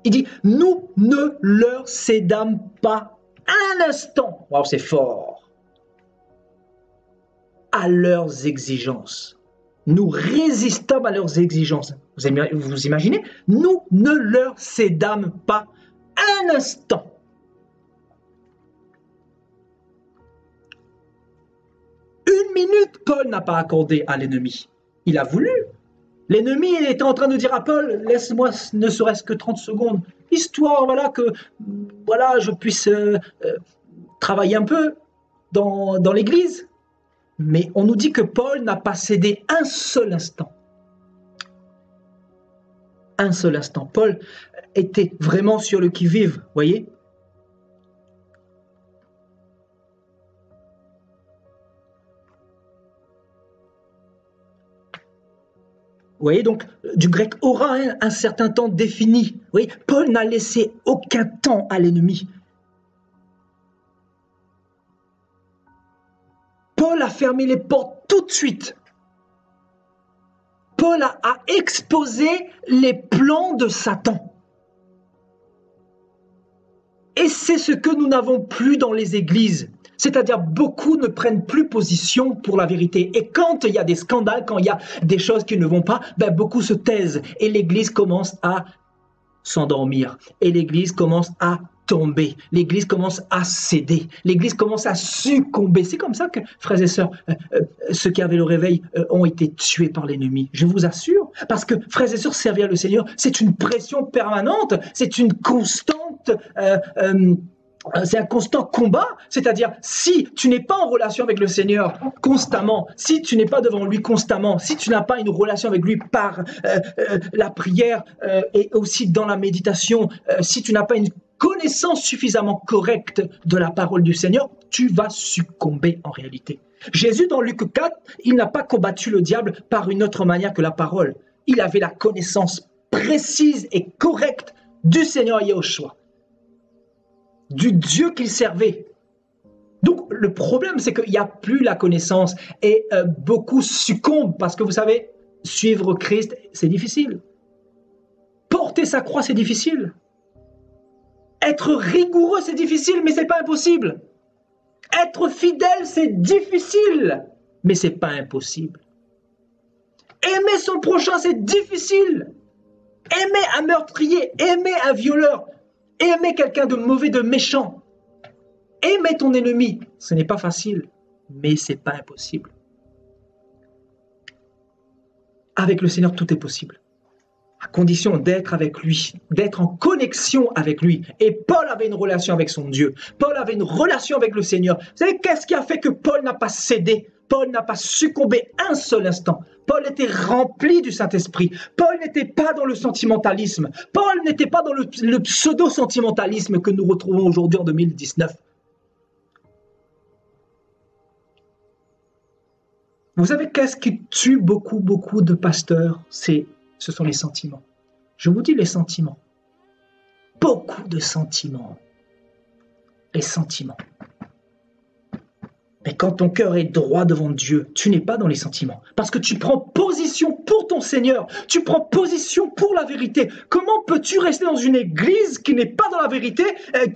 Il dit, nous ne leur cédâmes pas un instant. Waouh, c'est fort. À leurs exigences. Nous résistâmes à leurs exigences. Vous imaginez? Nous ne leur cédâmes pas un instant. Une minute, Paul n'a pas accordé à l'ennemi. Il a voulu. L'ennemi était en train de dire à Paul, laisse-moi ne serait-ce que 30 secondes, histoire voilà, que voilà, je puisse travailler un peu dans l'église. Mais on nous dit que Paul n'a pas cédé un seul instant. Un seul instant. Paul était vraiment sur le qui-vive, voyez. Vous voyez, donc, du grec aura un certain temps défini. Vous voyez, Paul n'a laissé aucun temps à l'ennemi. Paul a fermé les portes tout de suite. Paul a exposé les plans de Satan. Et c'est ce que nous n'avons plus dans les églises. C'est-à-dire, beaucoup ne prennent plus position pour la vérité. Et quand il y a des scandales, quand il y a des choses qui ne vont pas, beaucoup se taisent. Et l'Église commence à s'endormir. Et l'Église commence à tomber. L'Église commence à céder. L'Église commence à succomber. C'est comme ça que, frères et sœurs, ceux qui avaient le réveil ont été tués par l'ennemi. Je vous assure. Parce que, frères et sœurs, servir le Seigneur, c'est une pression permanente. C'est une constante... c'est un constant combat, c'est-à-dire si tu n'es pas en relation avec le Seigneur constamment, si tu n'es pas devant lui constamment, si tu n'as pas une relation avec lui par la prière et aussi dans la méditation, si tu n'as pas une connaissance suffisamment correcte de la parole du Seigneur, tu vas succomber en réalité. Jésus dans Luc 4, il n'a pas combattu le diable par une autre manière que la parole. Il avait la connaissance précise et correcte du Seigneur Yahushua, du Dieu qu'il servait. Donc le problème, c'est qu'il n'y a plus la connaissance et beaucoup succombent parce que vous savez, suivre Christ, c'est difficile. Porter sa croix, c'est difficile. Être rigoureux, c'est difficile, mais ce n'est pas impossible. Être fidèle, c'est difficile, mais ce n'est pas impossible. Aimer son prochain, c'est difficile. Aimer un meurtrier, aimer un violeur, aimer quelqu'un de mauvais, de méchant, aimer ton ennemi, ce n'est pas facile, mais ce n'est pas impossible. Avec le Seigneur, tout est possible, à condition d'être avec lui, d'être en connexion avec lui. Et Paul avait une relation avec son Dieu. Paul avait une relation avec le Seigneur. Vous savez, qu'est-ce qui a fait que Paul n'a pas cédé? Paul n'a pas succombé un seul instant. Paul était rempli du Saint-Esprit. Paul n'était pas dans le sentimentalisme. Paul n'était pas dans le pseudo-sentimentalisme que nous retrouvons aujourd'hui en 2019. Vous savez qu'est-ce qui tue beaucoup de pasteurs? Ce sont les sentiments. Je vous dis les sentiments. Beaucoup de sentiments. Les sentiments. Mais quand ton cœur est droit devant Dieu, tu n'es pas dans les sentiments. Parce que tu prends position pour ton Seigneur. Tu prends position pour la vérité. Comment peux-tu rester dans une église qui n'est pas dans la vérité,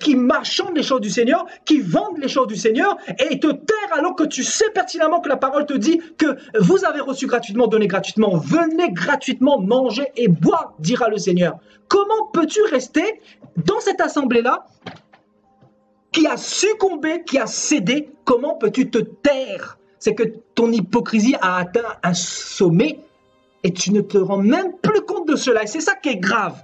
qui marchande les choses du Seigneur, qui vende les choses du Seigneur, et te taire alors que tu sais pertinemment que la parole te dit que vous avez reçu gratuitement, donné gratuitement. Venez gratuitement manger et boire, dira le Seigneur. Comment peux-tu rester dans cette assemblée-là qui a succombé, qui a cédé? Comment peux-tu te taire? C'est que ton hypocrisie a atteint un sommet et tu ne te rends même plus compte de cela. Et c'est ça qui est grave.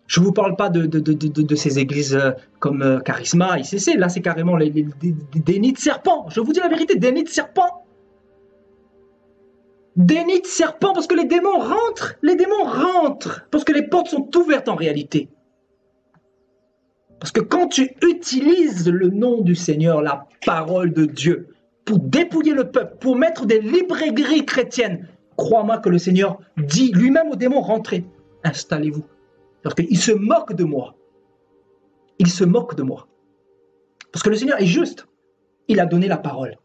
Je ne vous parle pas de ces églises comme Charisma, ICC. Là, c'est carrément des nids de serpents. Je vous dis la vérité, des nids de serpents. Des nids de serpents, parce que les démons rentrent, parce que les portes sont ouvertes en réalité. Parce que quand tu utilises le nom du Seigneur, la parole de Dieu, pour dépouiller le peuple, pour mettre des librairies chrétiennes, crois-moi que le Seigneur dit lui-même aux démons, rentrez, installez-vous. Parce qu'il se moque de moi. Il se moque de moi. Parce que le Seigneur est juste. Il a donné la parole.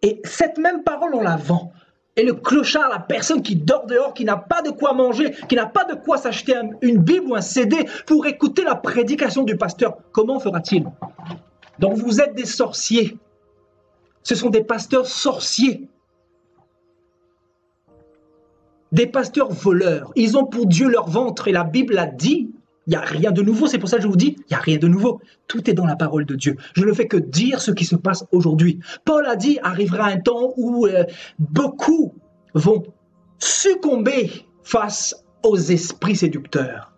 Et cette même parole, on la vend. Et le clochard, la personne qui dort dehors, qui n'a pas de quoi manger, qui n'a pas de quoi s'acheter une Bible ou un CD pour écouter la prédication du pasteur, comment fera-t-il? Donc vous êtes des sorciers. Ce sont des pasteurs sorciers. Des pasteurs voleurs. Ils ont pour Dieu leur ventre et la Bible l'a dit. Il n'y a rien de nouveau, c'est pour ça que je vous dis, il n'y a rien de nouveau. Tout est dans la parole de Dieu. Je ne fais que dire ce qui se passe aujourd'hui. Paul a dit, arrivera un temps où beaucoup vont succomber face aux esprits séducteurs.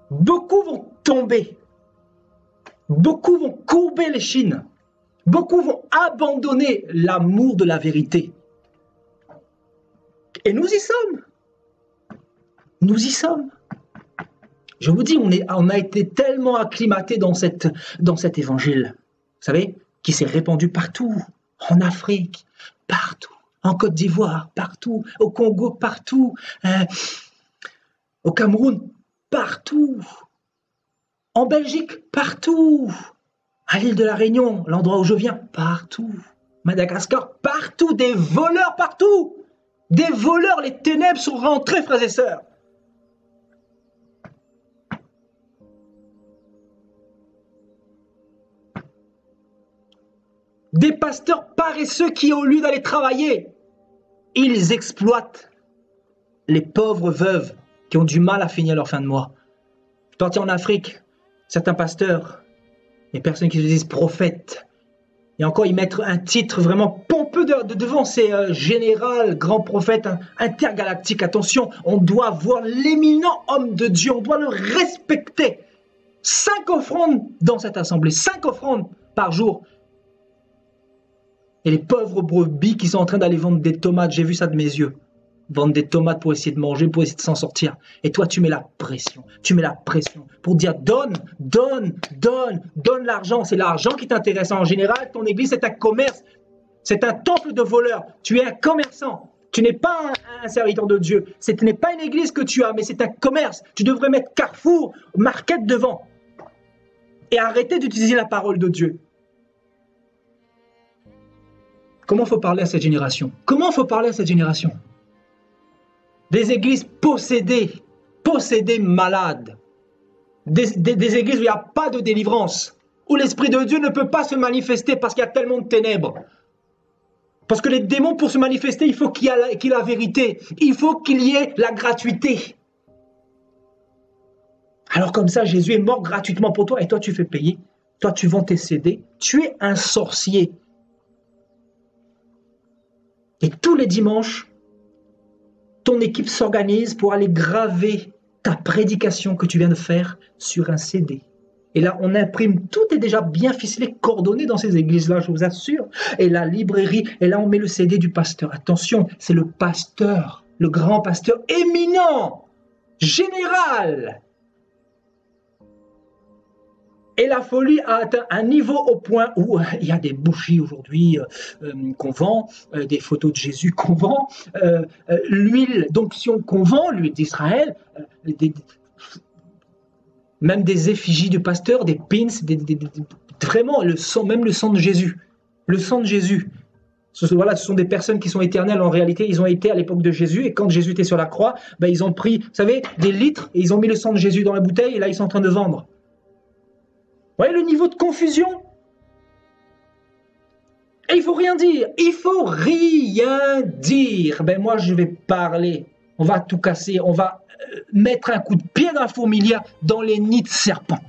Beaucoup vont tomber. Beaucoup vont courber l'échine. Beaucoup vont abandonner l'amour de la vérité. Et nous y sommes. Nous y sommes. Je vous dis, on a été tellement acclimatés dans cet évangile, vous savez, qui s'est répandu partout, en Afrique, partout, en Côte d'Ivoire, partout, au Congo, partout, au Cameroun, partout, en Belgique, partout, à l'île de la Réunion, l'endroit où je viens, partout. Madagascar, partout, des voleurs partout. Des voleurs, les ténèbres sont rentrées, frères et sœurs. Des pasteurs paresseux qui, au lieu d'aller travailler, ils exploitent les pauvres veuves qui ont du mal à finir leur fin de mois. Je suis parti en Afrique, certains pasteurs, les personnes qui se disent prophètes, et encore ils mettent un titre vraiment pompeux devant, c'est général, grand prophète intergalactique. Attention, on doit voir l'éminent homme de Dieu, on doit le respecter. 5 offrandes dans cette assemblée, 5 offrandes par jour. Et les pauvres brebis qui sont en train d'aller vendre des tomates, j'ai vu ça de mes yeux. Vendre des tomates pour essayer de manger, pour essayer de s'en sortir. Et toi, tu mets la pression pour dire donne l'argent. C'est l'argent qui t'intéresse. En général, ton église, c'est un commerce. C'est un temple de voleurs. Tu es un commerçant. Tu n'es pas un serviteur de Dieu. Ce n'est pas une église que tu as, mais c'est un commerce. Tu devrais mettre Carrefour, Market devant. Et arrêter d'utiliser la parole de Dieu. Comment faut parler à cette génération? Comment faut parler à cette génération? Des églises possédées malades. Des églises où il n'y a pas de délivrance. Où l'Esprit de Dieu ne peut pas se manifester parce qu'il y a tellement de ténèbres. Parce que les démons, pour se manifester, il faut qu'il y ait la vérité. Il faut qu'il y ait la gratuité. Alors comme ça, Jésus est mort gratuitement pour toi et toi, tu fais payer. Toi, tu vends tes CD. Tu es un sorcier. Et tous les dimanches, ton équipe s'organise pour aller graver ta prédication que tu viens de faire sur un CD. Et là, on imprime, tout est déjà bien ficelé, coordonné dans ces églises-là, je vous assure. Et la librairie, et là, on met le CD du pasteur. Attention, c'est le pasteur, le grand pasteur éminent, général. Et la folie a atteint un niveau au point où il y a des bougies aujourd'hui qu'on vend, des photos de Jésus qu'on vend, l'huile d'onction qu'on vend, l'huile d'Israël, même des effigies du pasteur, des pins, vraiment le sang, même le sang de Jésus. Le sang de Jésus. Voilà, ce sont des personnes qui sont éternelles en réalité. Ils ont été à l'époque de Jésus et quand Jésus était sur la croix, ben, ils ont pris, vous savez, des litres et ils ont mis le sang de Jésus dans la bouteille et là ils sont en train de vendre. Vous voyez le niveau de confusion? Et il ne faut rien dire. Il faut rien dire. Ben moi, je vais parler. On va tout casser. On va mettre un coup de pied d'un fourmilière dans les nids de serpents.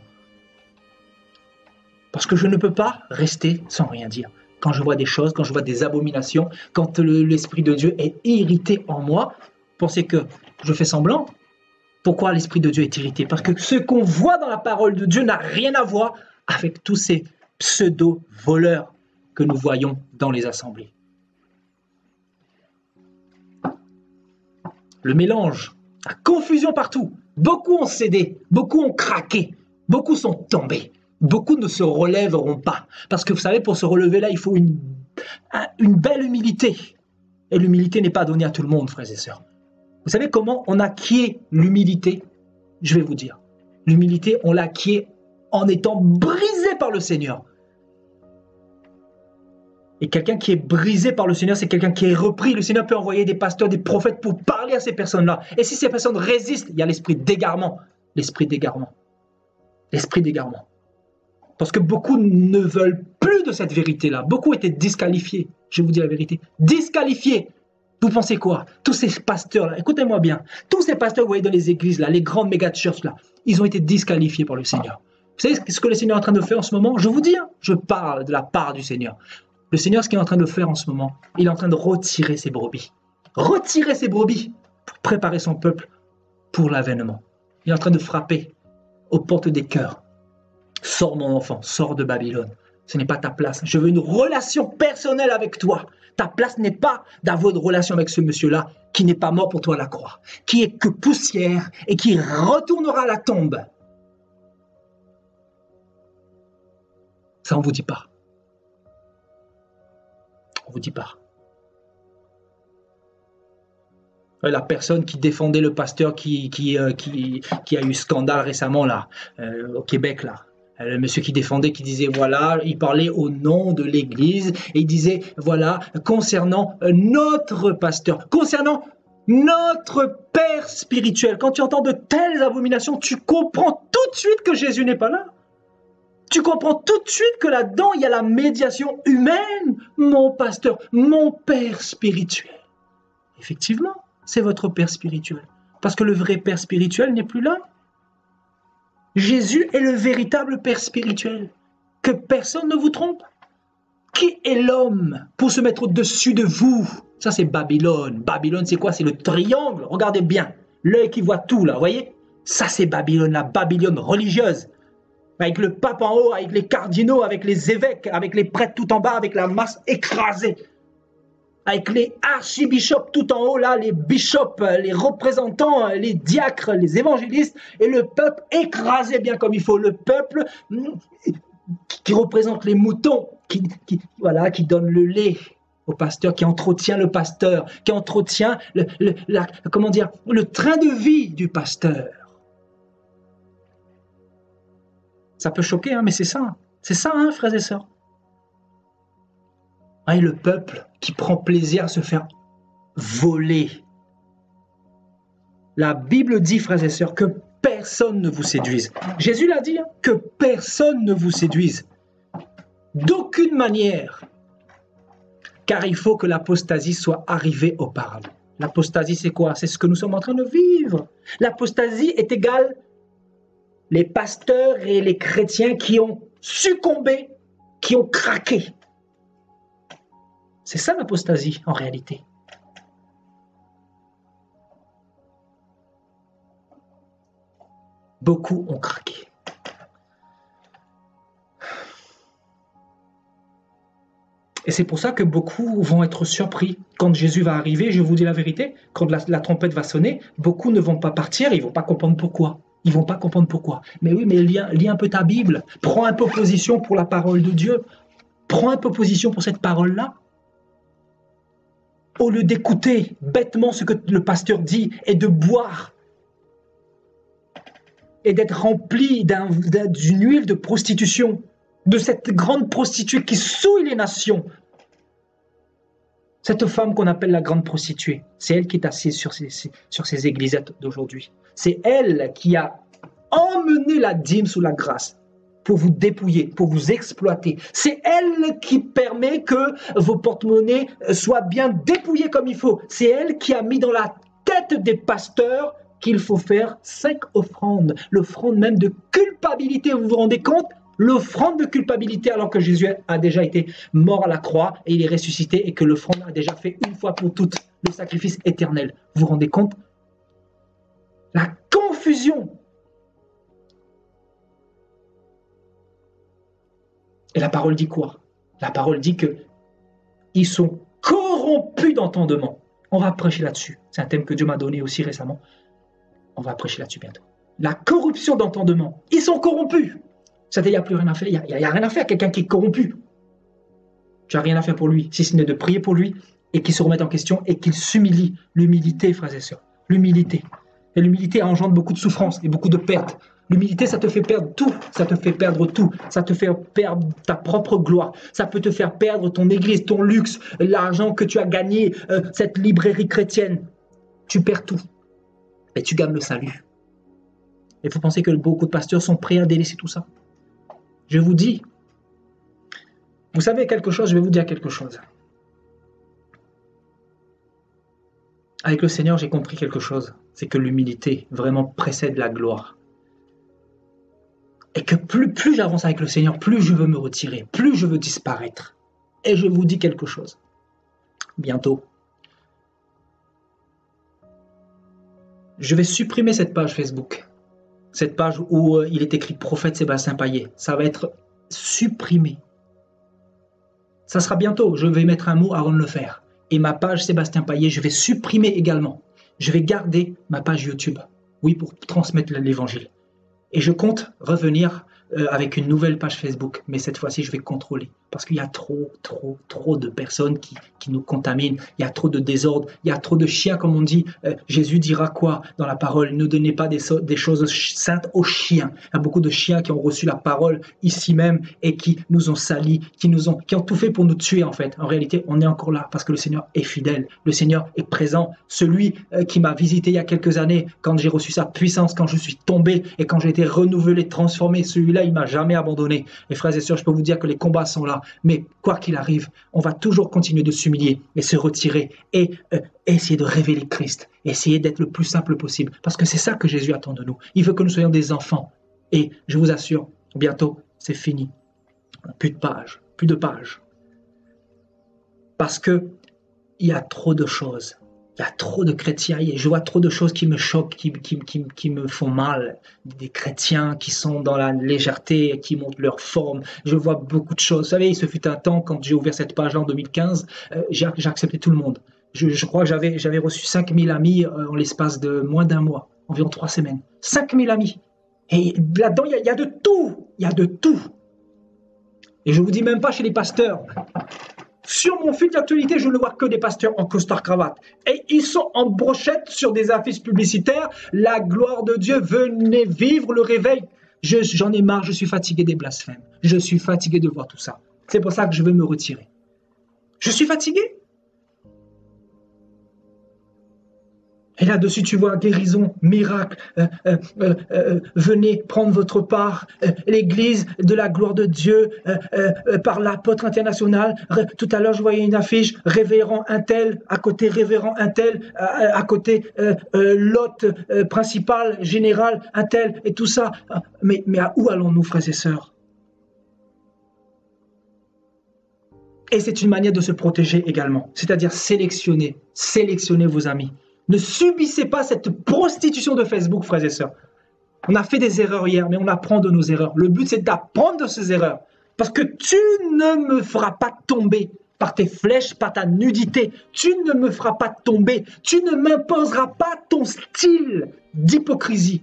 Parce que je ne peux pas rester sans rien dire. Quand je vois des choses, quand je vois des abominations, quand l'Esprit de Dieu est irrité en moi, pensez que je fais semblant? Pourquoi l'Esprit de Dieu est irrité? Parce que ce qu'on voit dans la parole de Dieu n'a rien à voir avec tous ces pseudo-voleurs que nous voyons dans les assemblées. Le mélange, la confusion partout. Beaucoup ont cédé, beaucoup ont craqué, beaucoup sont tombés, beaucoup ne se relèveront pas. Parce que vous savez, pour se relever là, il faut une belle humilité. Et l'humilité n'est pas donnée à tout le monde, frères et sœurs. Vous savez comment on acquiert l'humilité? Je vais vous dire. L'humilité, on l'acquiert en étant brisé par le Seigneur. Et quelqu'un qui est brisé par le Seigneur, c'est quelqu'un qui est repris. Le Seigneur peut envoyer des pasteurs, des prophètes pour parler à ces personnes-là. Et si ces personnes résistent, il y a l'esprit d'égarement. L'esprit d'égarement. L'esprit d'égarement. Parce que beaucoup ne veulent plus de cette vérité-là. Beaucoup étaient disqualifiés. Je vais vous dire la vérité. Disqualifiés. Vous pensez quoi? Tous ces pasteurs-là, écoutez-moi bien, tous ces pasteurs que vous voyez dans les églises, là, les grandes méga-churches-là, ils ont été disqualifiés par le Seigneur. Vous savez ce que le Seigneur est en train de faire en ce moment? Je vous dis, je parle de la part du Seigneur. Le Seigneur, ce qu'il est en train de faire en ce moment, il est en train de retirer ses brebis. Retirer ses brebis pour préparer son peuple pour l'avènement. Il est en train de frapper aux portes des cœurs. Sors mon enfant, sors de Babylone. Ce n'est pas ta place. Je veux une relation personnelle avec toi. Ta place n'est pas d'avoir une relation avec ce monsieur-là qui n'est pas mort pour toi à la croix, qui est que poussière et qui retournera à la tombe. Ça, on ne vous dit pas. On ne vous dit pas. La personne qui défendait le pasteur qui a eu scandale récemment là, au Québec là. Le monsieur qui défendait, qui disait, voilà, il parlait au nom de l'Église, et il disait, voilà, concernant notre pasteur, concernant notre Père spirituel. Quand tu entends de telles abominations, tu comprends tout de suite que Jésus n'est pas là. Tu comprends tout de suite que là-dedans, il y a la médiation humaine. Mon pasteur, mon Père spirituel. Effectivement, c'est votre Père spirituel. Parce que le vrai Père spirituel n'est plus là. Jésus est le véritable Père spirituel. Que personne ne vous trompe. Qui est l'homme pour se mettre au-dessus de vous? Ça, c'est Babylone. Babylone, c'est quoi? C'est le triangle. Regardez bien. L'œil qui voit tout, là, vous voyez? Ça, c'est Babylone, la Babylone religieuse. Avec le pape en haut, avec les cardinaux, avec les évêques, avec les prêtres tout en bas, avec la masse écrasée. Avec les archibishops tout en haut, là, les bishops, les représentants, les diacres, les évangélistes, et le peuple écrasé bien comme il faut. Le peuple qui représente les moutons, voilà, qui donne le lait au pasteur, qui entretient le pasteur, qui entretient le train de vie du pasteur. Ça peut choquer, hein, mais c'est ça. C'est ça, hein, frères et sœurs. Et le peuple qui prend plaisir à se faire voler. La Bible dit, frères et sœurs, que personne ne vous séduise. Jésus l'a dit, hein, que personne ne vous séduise. D'aucune manière. Car il faut que l'apostasie soit arrivée auparavant. L'apostasie, c'est quoi? C'est ce que nous sommes en train de vivre. L'apostasie est égale les pasteurs et les chrétiens qui ont succombé, qui ont craqué. C'est ça l'apostasie en réalité. Beaucoup ont craqué. Et c'est pour ça que beaucoup vont être surpris. Quand Jésus va arriver, je vous dis la vérité, quand la trompette va sonner, beaucoup ne vont pas partir, ils ne vont pas comprendre pourquoi. Ils ne vont pas comprendre pourquoi. Mais oui, mais lis un peu ta Bible. Prends un peu position pour la parole de Dieu. Prends un peu position pour cette parole-là. Au lieu d'écouter bêtement ce que le pasteur dit et de boire et d'être rempli d'une huile de prostitution, de cette grande prostituée qui souille les nations. Cette femme qu'on appelle la grande prostituée, c'est elle qui est assise sur ces églisettes d'aujourd'hui. C'est elle qui a emmené la dîme sous la grâce pour vous dépouiller, pour vous exploiter. C'est elle qui permet que vos porte-monnaies soient bien dépouillés comme il faut. C'est elle qui a mis dans la tête des pasteurs qu'il faut faire 5 offrandes. L'offrande même de culpabilité, vous vous rendez compte? L'offrande de culpabilité alors que Jésus a déjà été mort à la croix et il est ressuscité et que l'offrande a déjà fait une fois pour toutes le sacrifice éternel. Vous vous rendez compte? La confusion. Et la parole dit quoi? La parole dit que ils sont corrompus d'entendement. On va prêcher là-dessus. C'est un thème que Dieu m'a donné aussi récemment. On va prêcher là-dessus bientôt. La corruption d'entendement. Ils sont corrompus. C'est-à-dire, il n'y a plus rien à faire. Il n'y a rien à faire. Quelqu'un qui est corrompu. Tu n'as rien à faire pour lui, si ce n'est de prier pour lui et qu'il se remette en question et qu'il s'humilie. L'humilité, frères et sœurs. L'humilité. Et l'humilité engendre beaucoup de souffrance et beaucoup de pertes. L'humilité, ça te fait perdre tout. Ça te fait perdre tout. Ça te fait perdre ta propre gloire. Ça peut te faire perdre ton église, ton luxe, l'argent que tu as gagné, cette librairie chrétienne. Tu perds tout. Et tu gagnes le salut. Et vous pensez que beaucoup de pasteurs sont prêts à délaisser tout ça? Je vous dis, vous savez quelque chose, je vais vous dire quelque chose. Avec le Seigneur, j'ai compris quelque chose. C'est que l'humilité vraiment précède la gloire. Et que plus j'avance avec le Seigneur, plus je veux me retirer, plus je veux disparaître. Et je vous dis quelque chose. Bientôt, je vais supprimer cette page Facebook. Cette page où il est écrit prophète Sébastien Payet. Ça va être supprimé. Ça sera bientôt. Je vais mettre un mot avant de le faire. Et ma page Sébastien Payet, je vais supprimer également. Je vais garder ma page YouTube. Oui, pour transmettre l'évangile. Et je compte revenir avec une nouvelle page Facebook, mais cette fois-ci, je vais contrôler. Parce qu'il y a trop de personnes qui nous contaminent. Il y a trop de désordre. Il y a trop de chiens, comme on dit. Jésus dira quoi dans la parole? Ne donnez pas des choses saintes aux chiens. Il y a beaucoup de chiens qui ont reçu la parole ici même et qui nous ont salis, qui ont tout fait pour nous tuer, en fait. En réalité, on est encore là parce que le Seigneur est fidèle. Le Seigneur est présent. Celui qui m'a visité il y a quelques années, quand j'ai reçu sa puissance, quand je suis tombé et quand j'ai été renouvelé, transformé, celui-là, il m'a jamais abandonné. Et frères et sœurs, je peux vous dire que les combats sont là. Mais quoi qu'il arrive, on va toujours continuer de s'humilier et se retirer et essayer de révéler Christ, essayer d'être le plus simple possible. Parce que c'est ça que Jésus attend de nous. Il veut que nous soyons des enfants. Et je vous assure, bientôt, c'est fini. Plus de pages. Parce que il y a trop de choses. Il y a trop de chrétiens, je vois trop de choses qui me choquent, qui me font mal. Des chrétiens qui sont dans la légèreté, qui montrent leur forme. Je vois beaucoup de choses. Vous savez, il se fut un temps, quand j'ai ouvert cette page-là en 2015, j'ai accepté tout le monde. Je crois que j'avais reçu 5000 amis en l'espace de moins d'un mois, environ 3 semaines. 5000 amis. Et là-dedans, il y a de tout. Il y a de tout. Et je ne vous dis même pas chez les pasteurs. Sur mon fil d'actualité, je ne vois que des pasteurs en costard-cravate. Et ils sont en brochette sur des affiches publicitaires. La gloire de Dieu, venez vivre le réveil. J'en ai marre, je suis fatigué des blasphèmes. Je suis fatigué de voir tout ça. C'est pour ça que je veux me retirer. Je suis fatigué. Et là-dessus, tu vois, guérison, miracle, venez prendre votre part, l'église de la gloire de Dieu, par l'apôtre international. Tout à l'heure, je voyais une affiche, révérend un tel, à côté révérend un tel, à côté l'hôte principal, général, un tel, et tout ça. Mais à où allons-nous, frères et sœurs? Et c'est une manière de se protéger également, c'est-à-dire sélectionner vos amis. Ne subissez pas cette prostitution de Facebook, frères et sœurs. On a fait des erreurs hier, mais on apprend de nos erreurs. Le but, c'est d'apprendre de ces erreurs. Parce que tu ne me feras pas tomber par tes flèches, par ta nudité. Tu ne me feras pas tomber. Tu ne m'imposeras pas ton style d'hypocrisie.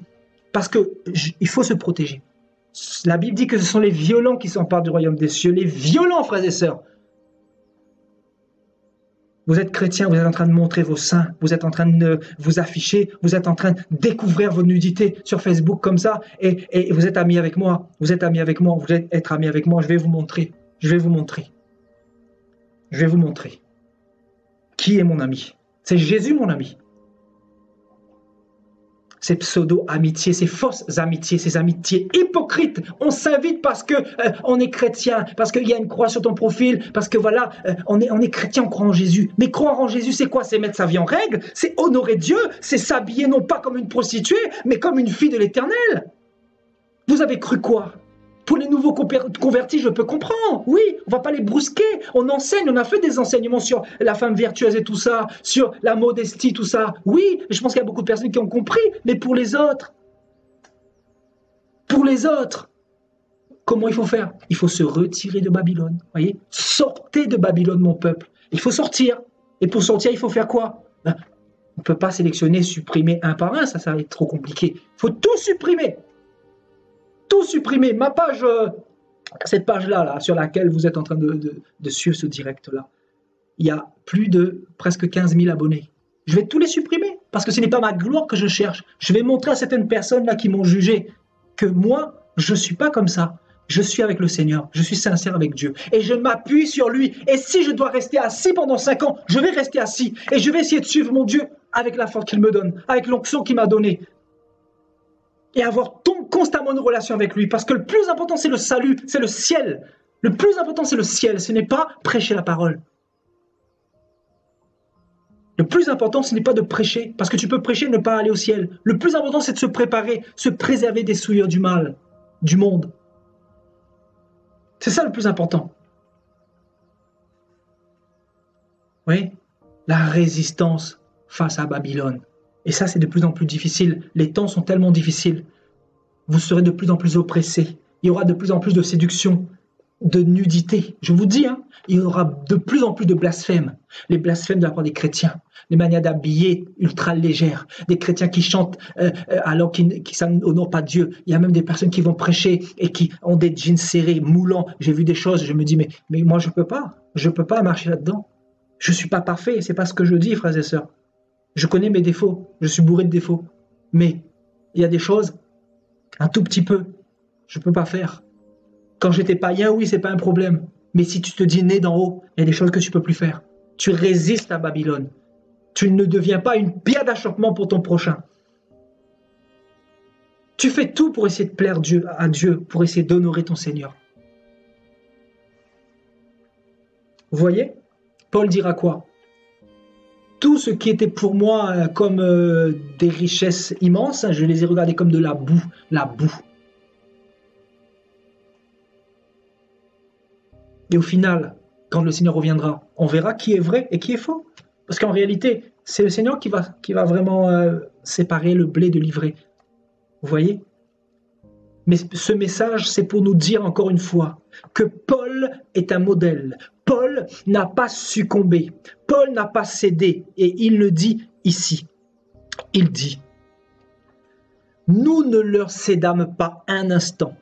Parce qu'il faut se protéger. La Bible dit que ce sont les violents qui s'emparent du royaume des cieux. Les violents, frères et sœurs. Vous êtes chrétien, vous êtes en train de montrer vos seins, vous êtes en train de vous afficher, vous êtes en train de découvrir vos nudités sur Facebook comme ça, et vous êtes amis avec moi, vous voulez être amis avec moi, je vais vous montrer qui est mon ami. C'est Jésus mon ami. Ces pseudo-amitiés, ces fausses amitiés, ces amitiés hypocrites. On s'invite parce que on est chrétien, parce qu'il y a une croix sur ton profil, parce que voilà, on est chrétien, on croit en Jésus. Mais croire en Jésus, c'est quoi? C'est mettre sa vie en règle, c'est honorer Dieu, c'est s'habiller non pas comme une prostituée, mais comme une fille de l'Éternel. Vous avez cru quoi? Pour les nouveaux convertis, je peux comprendre. Oui, on ne va pas les brusquer. On enseigne, on a fait des enseignements sur la femme vertueuse et tout ça, sur la modestie, tout ça. Oui, je pense qu'il y a beaucoup de personnes qui ont compris. Mais pour les autres, comment il faut faire? Il faut se retirer de Babylone. Voyez, sortez de Babylone, mon peuple. Il faut sortir. Et pour sortir, il faut faire quoi? On ne peut pas sélectionner, supprimer un par un. Ça va être trop compliqué. Il faut tout supprimer. Tout supprimer. Ma page, cette page-là, là, sur laquelle vous êtes en train de suivre ce direct-là, il y a plus de presque 15 000 abonnés. Je vais tous les supprimer parce que ce n'est pas ma gloire que je cherche. Je vais montrer à certaines personnes là qui m'ont jugé que moi, je ne suis pas comme ça. Je suis avec le Seigneur. Je suis sincère avec Dieu. Et je m'appuie sur lui. Et si je dois rester assis pendant 5 ans, je vais rester assis. Et je vais essayer de suivre mon Dieu avec la force qu'il me donne, avec l'onction qu'il m'a donnée. Et avoir constamment une relation avec lui. Parce que le plus important, c'est le salut, c'est le ciel. Le plus important, c'est le ciel. Ce n'est pas prêcher la parole. Le plus important, ce n'est pas de prêcher. Parce que tu peux prêcher et ne pas aller au ciel. Le plus important, c'est de se préparer, se préserver des souillures du mal, du monde. C'est ça le plus important. Oui, la résistance face à Babylone. Et ça, c'est de plus en plus difficile. Les temps sont tellement difficiles. Vous serez de plus en plus oppressés. Il y aura de plus en plus de séduction. de nudité. Je vous dis, hein, il y aura de plus en plus de blasphèmes. Les blasphèmes de la part des chrétiens, les manières d'habiller ultra légères, des chrétiens qui chantent alors qu'ils n'honorent pas Dieu. Il y a même des personnes qui vont prêcher et qui ont des jeans serrés, moulants. J'ai vu des choses, je me dis, mais moi je peux pas marcher là-dedans. Je suis pas parfait, c'est pas ce que je dis, frères et sœurs. Je connais mes défauts, je suis bourré de défauts. Mais il y a des choses, un tout petit peu, je peux pas faire. Quand j'étais païen, oui, c'est pas un problème. Mais si tu te dis né d'en haut, il y a des choses que tu peux plus faire. Tu résistes à Babylone. Tu ne deviens pas une pierre d'achoppement pour ton prochain. Tu fais tout pour essayer de plaire à Dieu, pour essayer d'honorer ton Seigneur. Vous voyez? Paul dira quoi? Tout ce qui était pour moi comme des richesses immenses, je les ai regardées comme de la boue. La boue. Et au final, quand le Seigneur reviendra, on verra qui est vrai et qui est faux. Parce qu'en réalité, c'est le Seigneur qui va vraiment séparer le blé de l'ivraie. Vous voyez? Mais ce message, c'est pour nous dire encore une fois que Paul est un modèle. Paul n'a pas succombé. Paul n'a pas cédé. Et il le dit ici. Il dit, nous ne leur cédâmes pas un instant.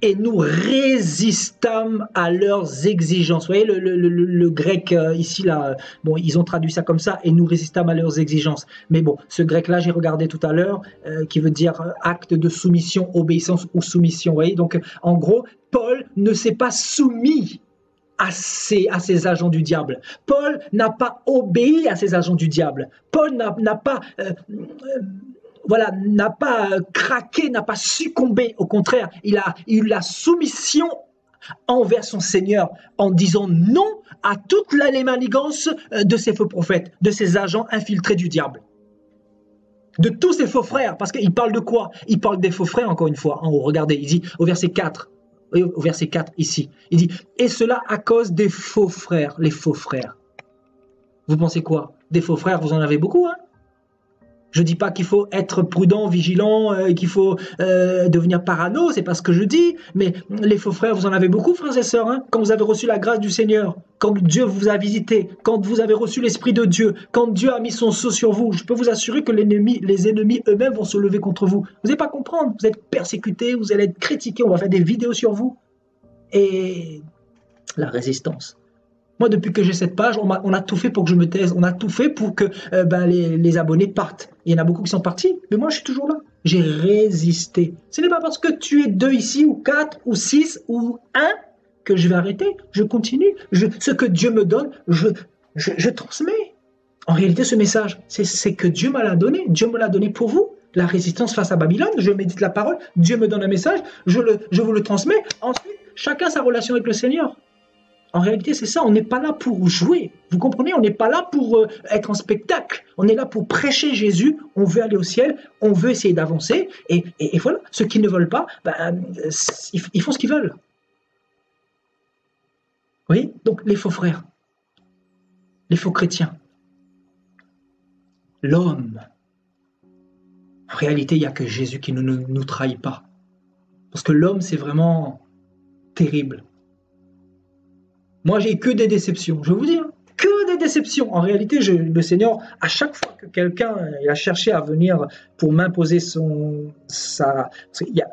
Et nous résistâmes à leurs exigences. Vous voyez le grec ici, là, bon, ils ont traduit ça comme ça, et nous résistâmes à leurs exigences. Mais bon, ce grec-là, j'ai regardé tout à l'heure, qui veut dire acte de soumission, obéissance ou soumission. Vous voyez, donc en gros, Paul ne s'est pas soumis à ces agents du diable. Paul n'a pas obéi à ces agents du diable. Paul n'a pas... voilà, n'a pas craqué, n'a pas succombé. Au contraire, il a eu la soumission envers son Seigneur en disant non à toute la manigance de ces faux prophètes, de ces agents infiltrés du diable. De tous ces faux frères, parce qu'il parle de quoi? Il parle des faux frères, encore une fois, en haut. Regardez, il dit au verset 4, au verset 4 ici, il dit « Et cela à cause des faux frères, les faux frères. » Vous pensez quoi? Des faux frères, vous en avez beaucoup, hein? Je ne dis pas qu'il faut être prudent, vigilant, qu'il faut devenir parano, c'est pas ce que je dis, mais les faux frères, vous en avez beaucoup, frères et sœurs, hein, quand vous avez reçu la grâce du Seigneur, quand Dieu vous a visité, quand vous avez reçu l'Esprit de Dieu, quand Dieu a mis son sceau sur vous, je peux vous assurer que les ennemis eux-mêmes vont se lever contre vous. Vous n'allez pas comprendre, vous êtes persécutés, vous allez être critiqués, on va faire des vidéos sur vous. Et la résistance. Moi, depuis que j'ai cette page, on a tout fait pour que je me taise. On a tout fait pour que les abonnés partent. Il y en a beaucoup qui sont partis, mais moi, je suis toujours là. J'ai résisté. Ce n'est pas parce que tu es 2 ici, ou 4, ou 6, ou 1, que je vais arrêter. Je continue. Ce que Dieu me donne, je transmets. En réalité, ce message, c'est que Dieu m'a l'a donné. Dieu me l'a donné pour vous. La résistance face à Babylone, je médite la parole. Dieu me donne un message, je vous le transmets. Ensuite, chacun sa relation avec le Seigneur. En réalité, c'est ça, on n'est pas là pour jouer. Vous comprenez? On n'est pas là pour être en spectacle. On est là pour prêcher Jésus. On veut aller au ciel. On veut essayer d'avancer. Et voilà, ceux qui ne veulent pas, ils font ce qu'ils veulent. Vous voyez? Donc, les faux frères, les faux chrétiens, l'homme. En réalité, il n'y a que Jésus qui ne nous trahit pas. Parce que l'homme, c'est vraiment terrible. Moi, j'ai que des déceptions, je vais vous dire, que des déceptions. En réalité, le Seigneur, à chaque fois que quelqu'un a cherché à venir pour m'imposer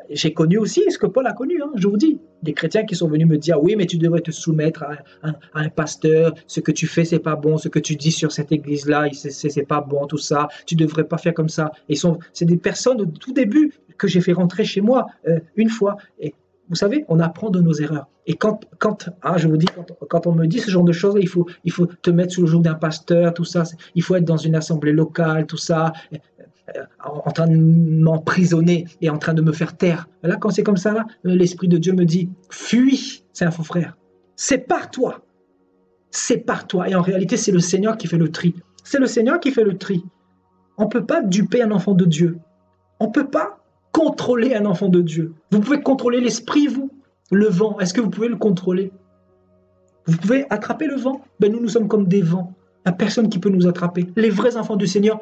j'ai connu aussi ce que Paul a connu, hein, je vous dis. Des chrétiens qui sont venus me dire, oui, mais tu devrais te soumettre à un pasteur, ce que tu fais, c'est pas bon, ce que tu dis sur cette église-là, c'est pas bon, tout ça, tu devrais pas faire comme ça. C'est des personnes au tout début que j'ai fait rentrer chez moi une fois. Et vous savez, on apprend de nos erreurs. Et je vous dis, quand on me dit ce genre de choses, il faut te mettre sous le joug d'un pasteur, tout ça. Il faut être dans une assemblée locale, tout ça, en train de m'emprisonner et en train de me faire taire. Là, quand c'est comme ça, là, l'Esprit de Dieu me dit, fuis, c'est un faux frère. Sépare-toi. Sépare-toi. Et en réalité, c'est le Seigneur qui fait le tri. C'est le Seigneur qui fait le tri. On ne peut pas duper un enfant de Dieu. On ne peut pas contrôler un enfant de Dieu. Vous pouvez contrôler l'esprit, vous. Le vent, est-ce que vous pouvez le contrôler? Vous pouvez attraper le vent? Nous sommes comme des vents. Il n'y a personne qui peut nous attraper. Les vrais enfants du Seigneur,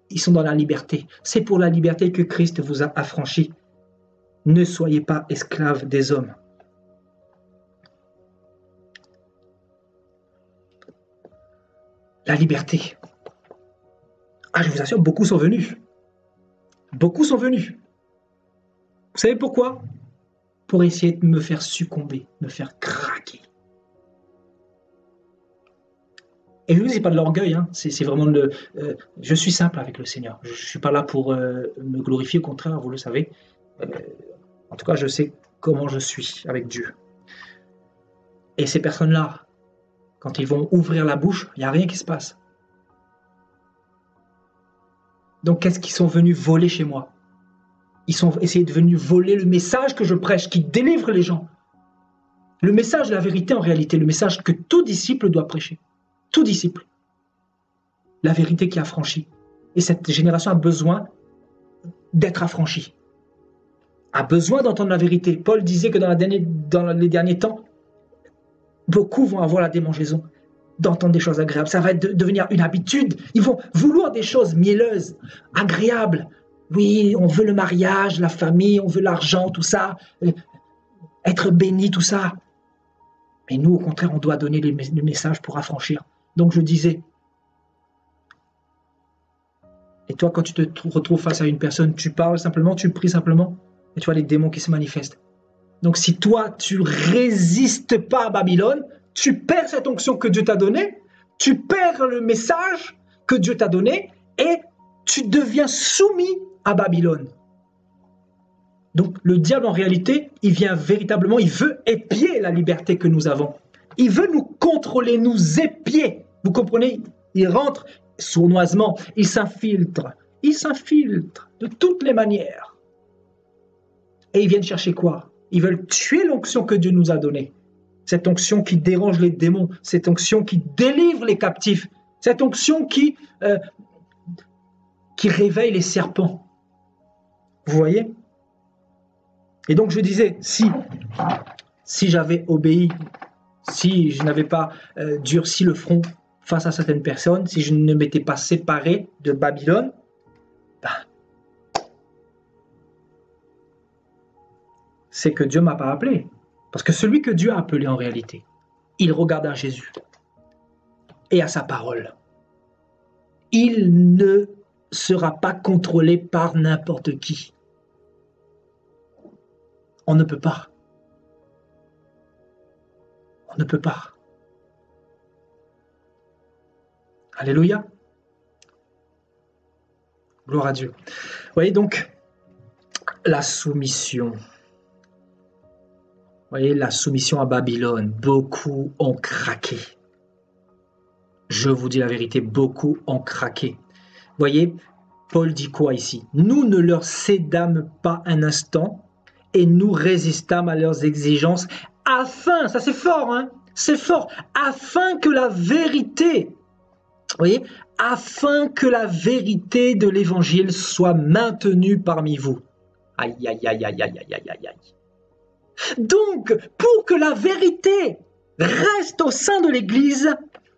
ils sont dans la liberté. C'est pour la liberté que Christ vous a affranchis. Ne soyez pas esclaves des hommes. la liberté. Ah, je vous assure, beaucoup sont venus. Beaucoup sont venus. Vous savez pourquoi? Pour essayer de me faire succomber, me faire craquer. Et je ne sais pas de l'orgueil, hein. C'est vraiment le... je suis simple avec le Seigneur. Je ne suis pas là pour me glorifier, au contraire, vous le savez. En tout cas, je sais comment je suis avec Dieu. Et ces personnes-là, quand ils vont ouvrir la bouche, il n'y a rien qui se passe. Donc, qu'est-ce qu'ils sont venus voler chez moi? Ils sont venus voler le message que je prêche, qui délivre les gens. Le message de la vérité, en réalité, le message que tout disciple doit prêcher. Tout disciple. La vérité qui affranchit. Et cette génération a besoin d'être affranchie. A besoin d'entendre la vérité. Paul disait que dans les derniers temps, beaucoup vont avoir la démangeaison d'entendre des choses agréables. Ça va devenir une habitude. Ils vont vouloir des choses mielleuses, agréables. Oui, on veut le mariage, la famille, on veut l'argent, tout ça. Être béni, tout ça. Mais nous, au contraire, on doit donner le message pour affranchir. Donc je disais, et toi, quand tu te retrouves face à une personne, tu parles simplement, tu pries simplement, et tu vois les démons qui se manifestent. Donc si toi, tu résistes pas à Babylone, tu perds cette onction que Dieu t'a donnée, tu perds le message que Dieu t'a donné, et tu deviens soumis à Babylone. Donc le diable, en réalité, il vient véritablement, il veut épier la liberté que nous avons. Il veut nous contrôler, nous épier. Vous comprenez? Il rentre sournoisement, il s'infiltre de toutes les manières. Et ils viennent chercher quoi? Ils veulent tuer l'onction que Dieu nous a donnée. Cette onction qui dérange les démons, cette onction qui délivre les captifs, cette onction qui réveille les serpents. Vous voyez? Et donc je disais, si j'avais obéi, si je n'avais pas durci le front face à certaines personnes, si je ne m'étais pas séparé de Babylone, c'est que Dieu ne m'a pas appelé. Parce que celui que Dieu a appelé en réalité, il regarde à Jésus et à sa parole. Il ne sera pas contrôlé par n'importe qui. On ne peut pas. On ne peut pas. Alléluia. Gloire à Dieu. Vous voyez donc la soumission. Vous voyez la soumission à Babylone. Beaucoup ont craqué. Je vous dis la vérité, beaucoup ont craqué. Vous voyez, Paul dit quoi ici? Nous ne leur cédâmes pas un instant et nous résistâmes à leurs exigences afin, ça c'est fort, hein, c'est fort, afin que la vérité, vous voyez, afin que la vérité de l'évangile soit maintenue parmi vous. Aïe, aïe, aïe, aïe, aïe, aïe, aïe, aïe. Donc, pour que la vérité reste au sein de l'Église,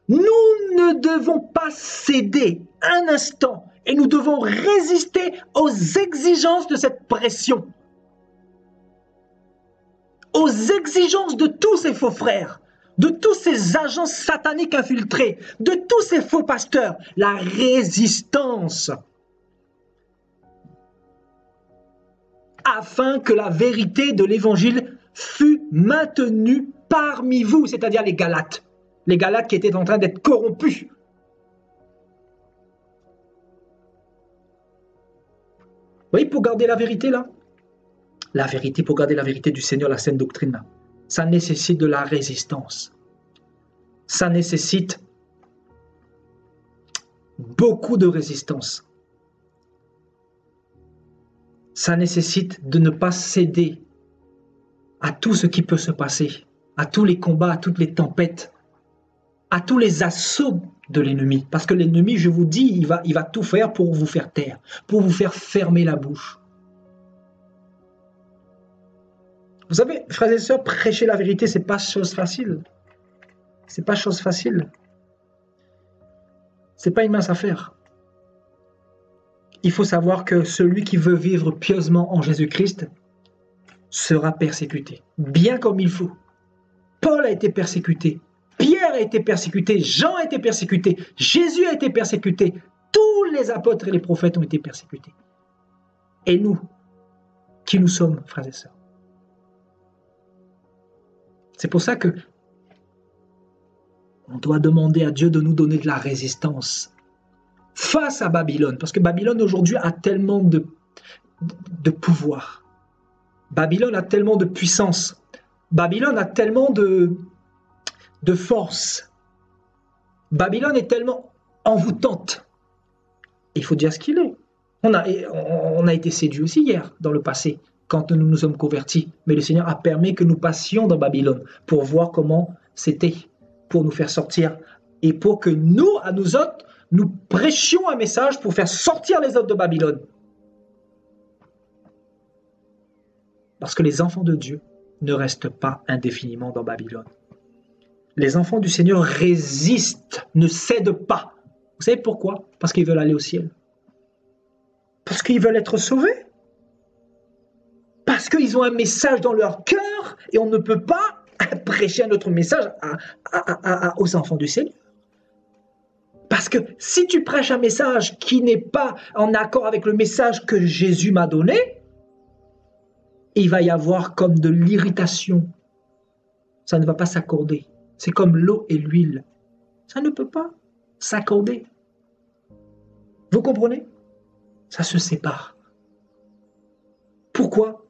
nous ne devons pas céder un instant et nous devons résister aux exigences de cette pression. Aux exigences de tous ces faux frères, de tous ces agents sataniques infiltrés, de tous ces faux pasteurs, la résistance, afin que la vérité de l'évangile fût maintenue parmi vous, c'est-à-dire les Galates qui étaient en train d'être corrompus. Vous voyez, pour garder la vérité là, la vérité, pour garder la vérité du Seigneur, la saine doctrine là, ça nécessite de la résistance. Ça nécessite beaucoup de résistance. Ça nécessite de ne pas céder à tout ce qui peut se passer, à tous les combats, à toutes les tempêtes, à tous les assauts de l'ennemi. Parce que l'ennemi, je vous dis, il va tout faire pour vous faire taire, pour vous faire fermer la bouche. Vous savez, frères et sœurs, prêcher la vérité, c'est pas chose facile. C'est pas chose facile. C'est pas une mince affaire. Il faut savoir que celui qui veut vivre pieusement en Jésus-Christ sera persécuté, bien comme il faut. Paul a été persécuté. Pierre a été persécuté, Jean a été persécuté, Jésus a été persécuté, tous les apôtres et les prophètes ont été persécutés. Et nous, qui nous sommes, frères et sœurs? C'est pour ça que on doit demander à Dieu de nous donner de la résistance face à Babylone, parce que Babylone aujourd'hui a tellement de pouvoir. Babylone a tellement de puissance. Babylone a tellement de force. Babylone est tellement envoûtante. Il faut dire ce qu'il est. On a été séduits aussi hier, dans le passé, quand nous nous sommes convertis. Mais le Seigneur a permis que nous passions dans Babylone pour voir comment c'était, pour nous faire sortir et pour que nous, à nous autres, nous prêchions un message pour faire sortir les autres de Babylone. Parce que les enfants de Dieu ne restent pas indéfiniment dans Babylone. Les enfants du Seigneur résistent, ne cèdent pas. Vous savez pourquoi? Parce qu'ils veulent aller au ciel. Parce qu'ils veulent être sauvés. Parce qu'ils ont un message dans leur cœur et on ne peut pas prêcher un autre message aux enfants du Seigneur. Parce que si tu prêches un message qui n'est pas en accord avec le message que Jésus m'a donné, il va y avoir comme de l'irritation. Ça ne va pas s'accorder. C'est comme l'eau et l'huile. Ça ne peut pas s'accorder. Vous comprenez? Ça se sépare. Pourquoi?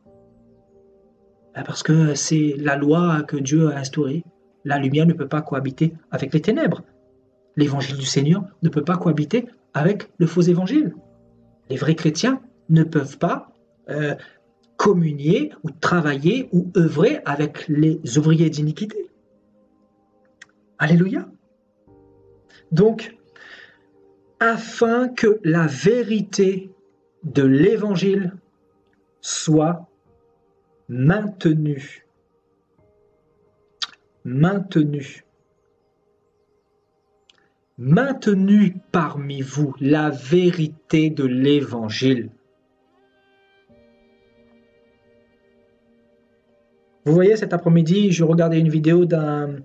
Parce que c'est la loi que Dieu a instaurée. La lumière ne peut pas cohabiter avec les ténèbres. L'évangile du Seigneur ne peut pas cohabiter avec le faux évangile. Les vrais chrétiens ne peuvent pas communier ou travailler ou œuvrer avec les ouvriers d'iniquité. Alléluia. Donc, afin que la vérité de l'évangile soit maintenue parmi vous, la vérité de l'évangile. Vous voyez, cet après-midi, je regardais une vidéo de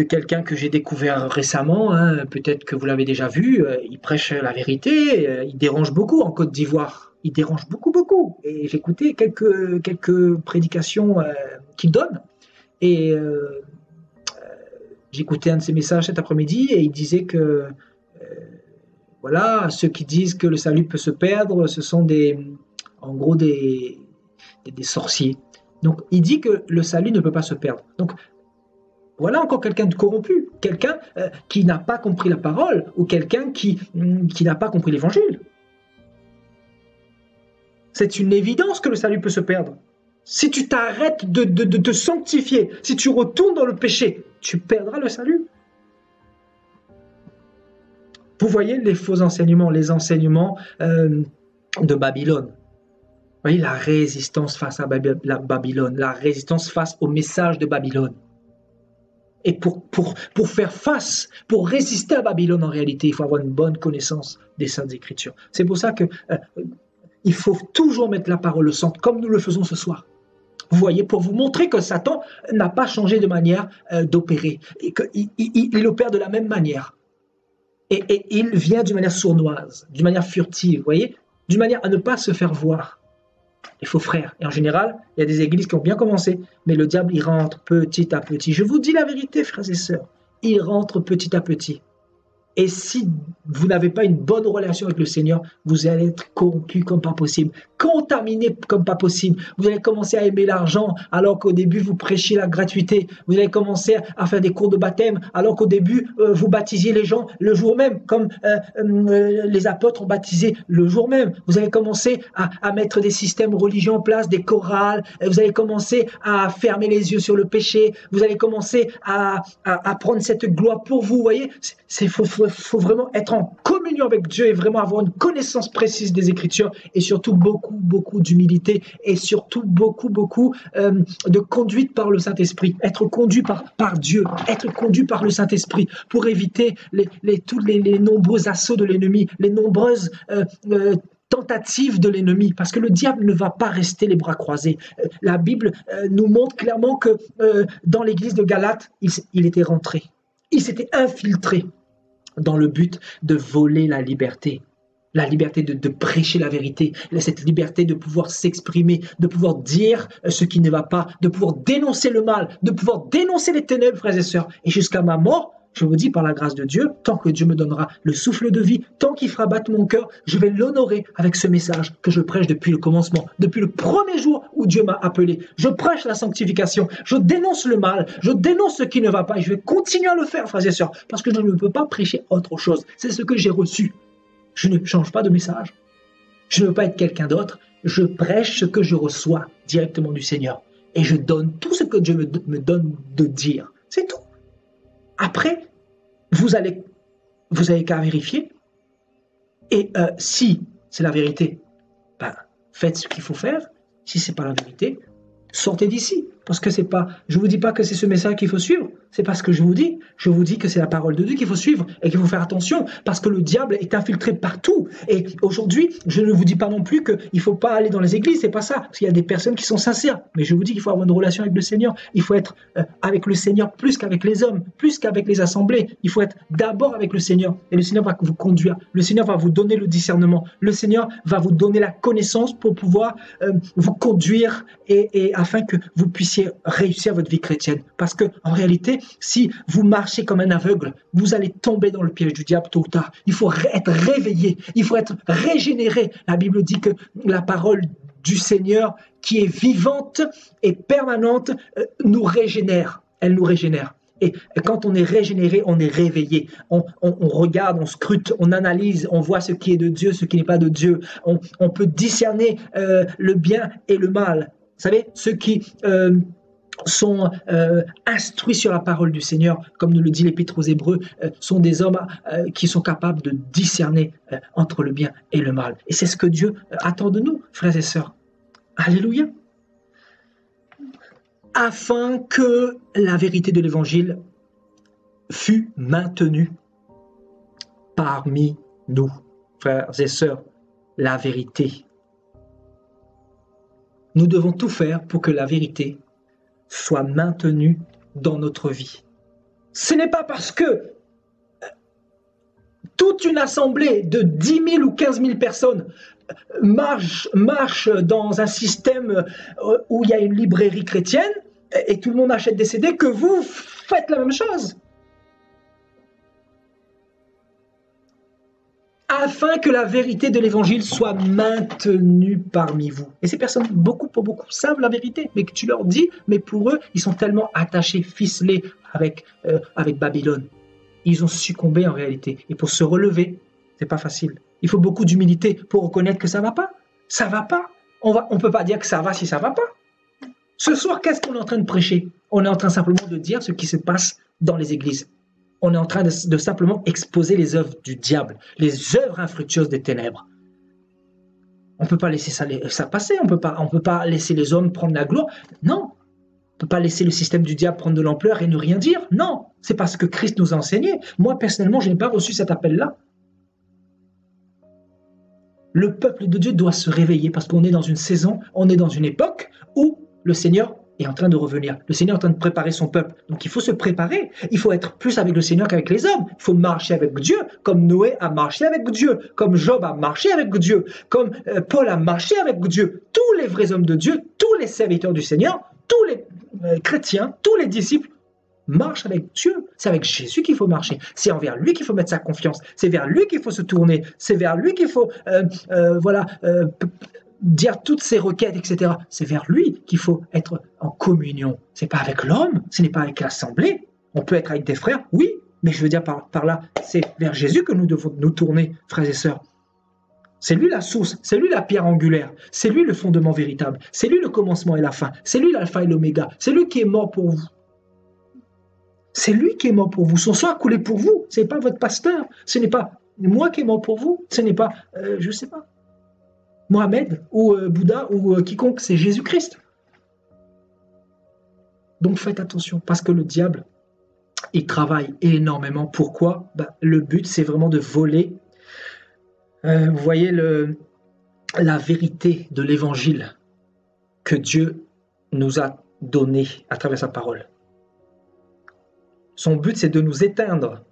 quelqu'un que j'ai découvert récemment, hein, peut-être que vous l'avez déjà vu, il prêche la vérité, il dérange beaucoup en Côte d'Ivoire, il dérange beaucoup, et j'ai écouté quelques prédications qu'il donne, et j'ai écouté un de ses messages cet après-midi, et il disait que, voilà, ceux qui disent que le salut peut se perdre, ce sont en gros des sorciers. Donc, il dit que le salut ne peut pas se perdre. Donc, voilà encore quelqu'un de corrompu, quelqu'un qui n'a pas compris la parole ou quelqu'un qui n'a pas compris l'évangile. C'est une évidence que le salut peut se perdre. Si tu t'arrêtes de te sanctifier, si tu retournes dans le péché, tu perdras le salut. Vous voyez les faux enseignements, les enseignements de Babylone. Vous voyez la résistance face à Babylone, la résistance face au message de Babylone. Et pour faire face, pour résister à Babylone en réalité, il faut avoir une bonne connaissance des Saintes Écritures. C'est pour ça que il faut toujours mettre la parole au centre, comme nous le faisons ce soir. Vous voyez, pour vous montrer que Satan n'a pas changé de manière d'opérer, et qu'il opère de la même manière. Et il vient d'une manière sournoise, d'une manière furtive, vous voyez, d'une manière à ne pas se faire voir. Les faux frères. Et en général, il y a des églises qui ont bien commencé, mais le diable, il rentre petit à petit. Je vous dis la vérité, frères et sœurs, il rentre petit à petit. Et si vous n'avez pas une bonne relation avec le Seigneur, vous allez être corrompu comme pas possible, contaminé comme pas possible. Vous allez commencer à aimer l'argent alors qu'au début vous prêchiez la gratuité. Vous allez commencer à faire des cours de baptême alors qu'au début vous baptisiez les gens le jour même, comme les apôtres ont baptisé le jour même. Vous allez commencer à mettre des systèmes religieux en place, des chorales. Vous allez commencer à fermer les yeux sur le péché. Vous allez commencer à prendre cette gloire pour vous. Vous voyez, faut vraiment être en communion avec Dieu et vraiment avoir une connaissance précise des Écritures et surtout beaucoup d'humilité et surtout beaucoup de conduite par le Saint-Esprit. Être conduit par Dieu, être conduit par le Saint-Esprit pour éviter tous les nombreux assauts de l'ennemi, les nombreuses tentative de l'ennemi, parce que le diable ne va pas rester les bras croisés. La Bible nous montre clairement que dans l'église de Galate, il était rentré. Il s'était infiltré dans le but de voler la liberté de prêcher la vérité, cette liberté de pouvoir s'exprimer, de pouvoir dire ce qui ne va pas, de pouvoir dénoncer le mal, de pouvoir dénoncer les ténèbres, frères et sœurs. Et jusqu'à ma mort, je vous dis par la grâce de Dieu, tant que Dieu me donnera le souffle de vie, tant qu'il fera battre mon cœur, je vais l'honorer avec ce message que je prêche depuis le commencement, depuis le premier jour où Dieu m'a appelé. Je prêche la sanctification, je dénonce le mal, je dénonce ce qui ne va pas et je vais continuer à le faire, frères et sœurs, parce que je ne peux pas prêcher autre chose. C'est ce que j'ai reçu. Je ne change pas de message. Je ne veux pas être quelqu'un d'autre. Je prêche ce que je reçois directement du Seigneur. Et je donne tout ce que Dieu me donne de dire. C'est tout. Après, vous avez qu'à vérifier. Et si c'est la vérité, ben, faites ce qu'il faut faire. Si ce n'est pas la vérité, sortez d'ici. Parce que c'est pas, je ne vous dis pas que c'est ce message qu'il faut suivre. C'est pas ce que je vous dis. Je vous dis que c'est la parole de Dieu qu'il faut suivre et qu'il faut faire attention parce que le diable est infiltré partout. Et aujourd'hui, je ne vous dis pas non plus qu'il ne faut pas aller dans les églises. C'est pas ça. Parce qu'il y a des personnes qui sont sincères. Mais je vous dis qu'il faut avoir une relation avec le Seigneur. Il faut être avec le Seigneur plus qu'avec les hommes, plus qu'avec les assemblées. Il faut être d'abord avec le Seigneur. Et le Seigneur va vous conduire. Le Seigneur va vous donner le discernement. Le Seigneur va vous donner la connaissance pour pouvoir vous conduire et afin que vous puissiez réussir votre vie chrétienne. Parce que en réalité, si vous marchez comme un aveugle, vous allez tomber dans le piège du diable tôt ou tard. Il faut être réveillé, il faut être régénéré. La Bible dit que la parole du Seigneur, qui est vivante et permanente, nous régénère. Elle nous régénère. Et quand on est régénéré, on est réveillé. On regarde, on scrute, on analyse, on voit ce qui est de Dieu, ce qui n'est pas de Dieu. On peut discerner le bien et le mal. Vous savez, ceux qui sont instruits sur la parole du Seigneur, comme nous le dit l'Épître aux Hébreux, sont des hommes qui sont capables de discerner entre le bien et le mal. Et c'est ce que Dieu attend de nous, frères et sœurs. Alléluia. Afin que la vérité de l'Évangile fût maintenue parmi nous, frères et sœurs, la vérité. Nous devons tout faire pour que la vérité soit maintenue dans notre vie. Ce n'est pas parce que toute une assemblée de 10 000 ou 15 000 personnes marche dans un système où il y a une librairie chrétienne et tout le monde achète des CD que vous faites la même chose. Afin que la vérité de l'Évangile soit maintenue parmi vous. Et ces personnes, beaucoup savent la vérité, mais que tu leur dis, mais pour eux, ils sont tellement attachés, ficelés avec Babylone. Ils ont succombé en réalité. Et pour se relever, c'est pas facile. Il faut beaucoup d'humilité pour reconnaître que ça va pas. Ça va pas. On peut pas dire que ça va si ça va pas. Ce soir, qu'est-ce qu'on est en train de prêcher? On est en train simplement de dire ce qui se passe dans les églises. On est en train de simplement exposer les œuvres du diable, les œuvres infructueuses des ténèbres. On ne peut pas laisser ça passer, on peut pas laisser les hommes prendre la gloire. Non, on ne peut pas laisser le système du diable prendre de l'ampleur et ne rien dire. Non, c'est parce que Christ nous a enseigné. Moi, personnellement, je n'ai pas reçu cet appel-là. Le peuple de Dieu doit se réveiller parce qu'on est dans une saison, on est dans une époque où le Seigneur est en train de revenir. Le Seigneur est en train de préparer son peuple. Donc il faut se préparer. Il faut être plus avec le Seigneur qu'avec les hommes. Il faut marcher avec Dieu, comme Noé a marché avec Dieu, comme Job a marché avec Dieu, comme Paul a marché avec Dieu. Tous les vrais hommes de Dieu, tous les serviteurs du Seigneur, tous les chrétiens, tous les disciples marchent avec Dieu. C'est avec Jésus qu'il faut marcher. C'est envers lui qu'il faut mettre sa confiance. C'est vers lui qu'il faut se tourner. C'est vers lui qu'il faut dire toutes ses requêtes, etc. C'est vers lui qu'il faut être en communion. Ce n'est pas avec l'homme, ce n'est pas avec l'assemblée. On peut être avec des frères, oui, mais je veux dire par là, c'est vers Jésus que nous devons nous tourner, frères et sœurs. C'est lui la source, c'est lui la pierre angulaire, c'est lui le fondement véritable, c'est lui le commencement et la fin, c'est lui l'alpha et l'oméga, c'est lui qui est mort pour vous. C'est lui qui est mort pour vous. Son sang a coulé pour vous. Ce n'est pas votre pasteur. Ce n'est pas moi qui est mort pour vous. Ce n'est pas, je ne sais pas, Mohamed ou Bouddha ou quiconque. C'est Jésus-Christ. Donc faites attention parce que le diable, il travaille énormément. Pourquoi? Le but, c'est vraiment de voler. Vous voyez la vérité de l'évangile que Dieu nous a donné à travers sa parole. Son but, c'est de nous éteindre.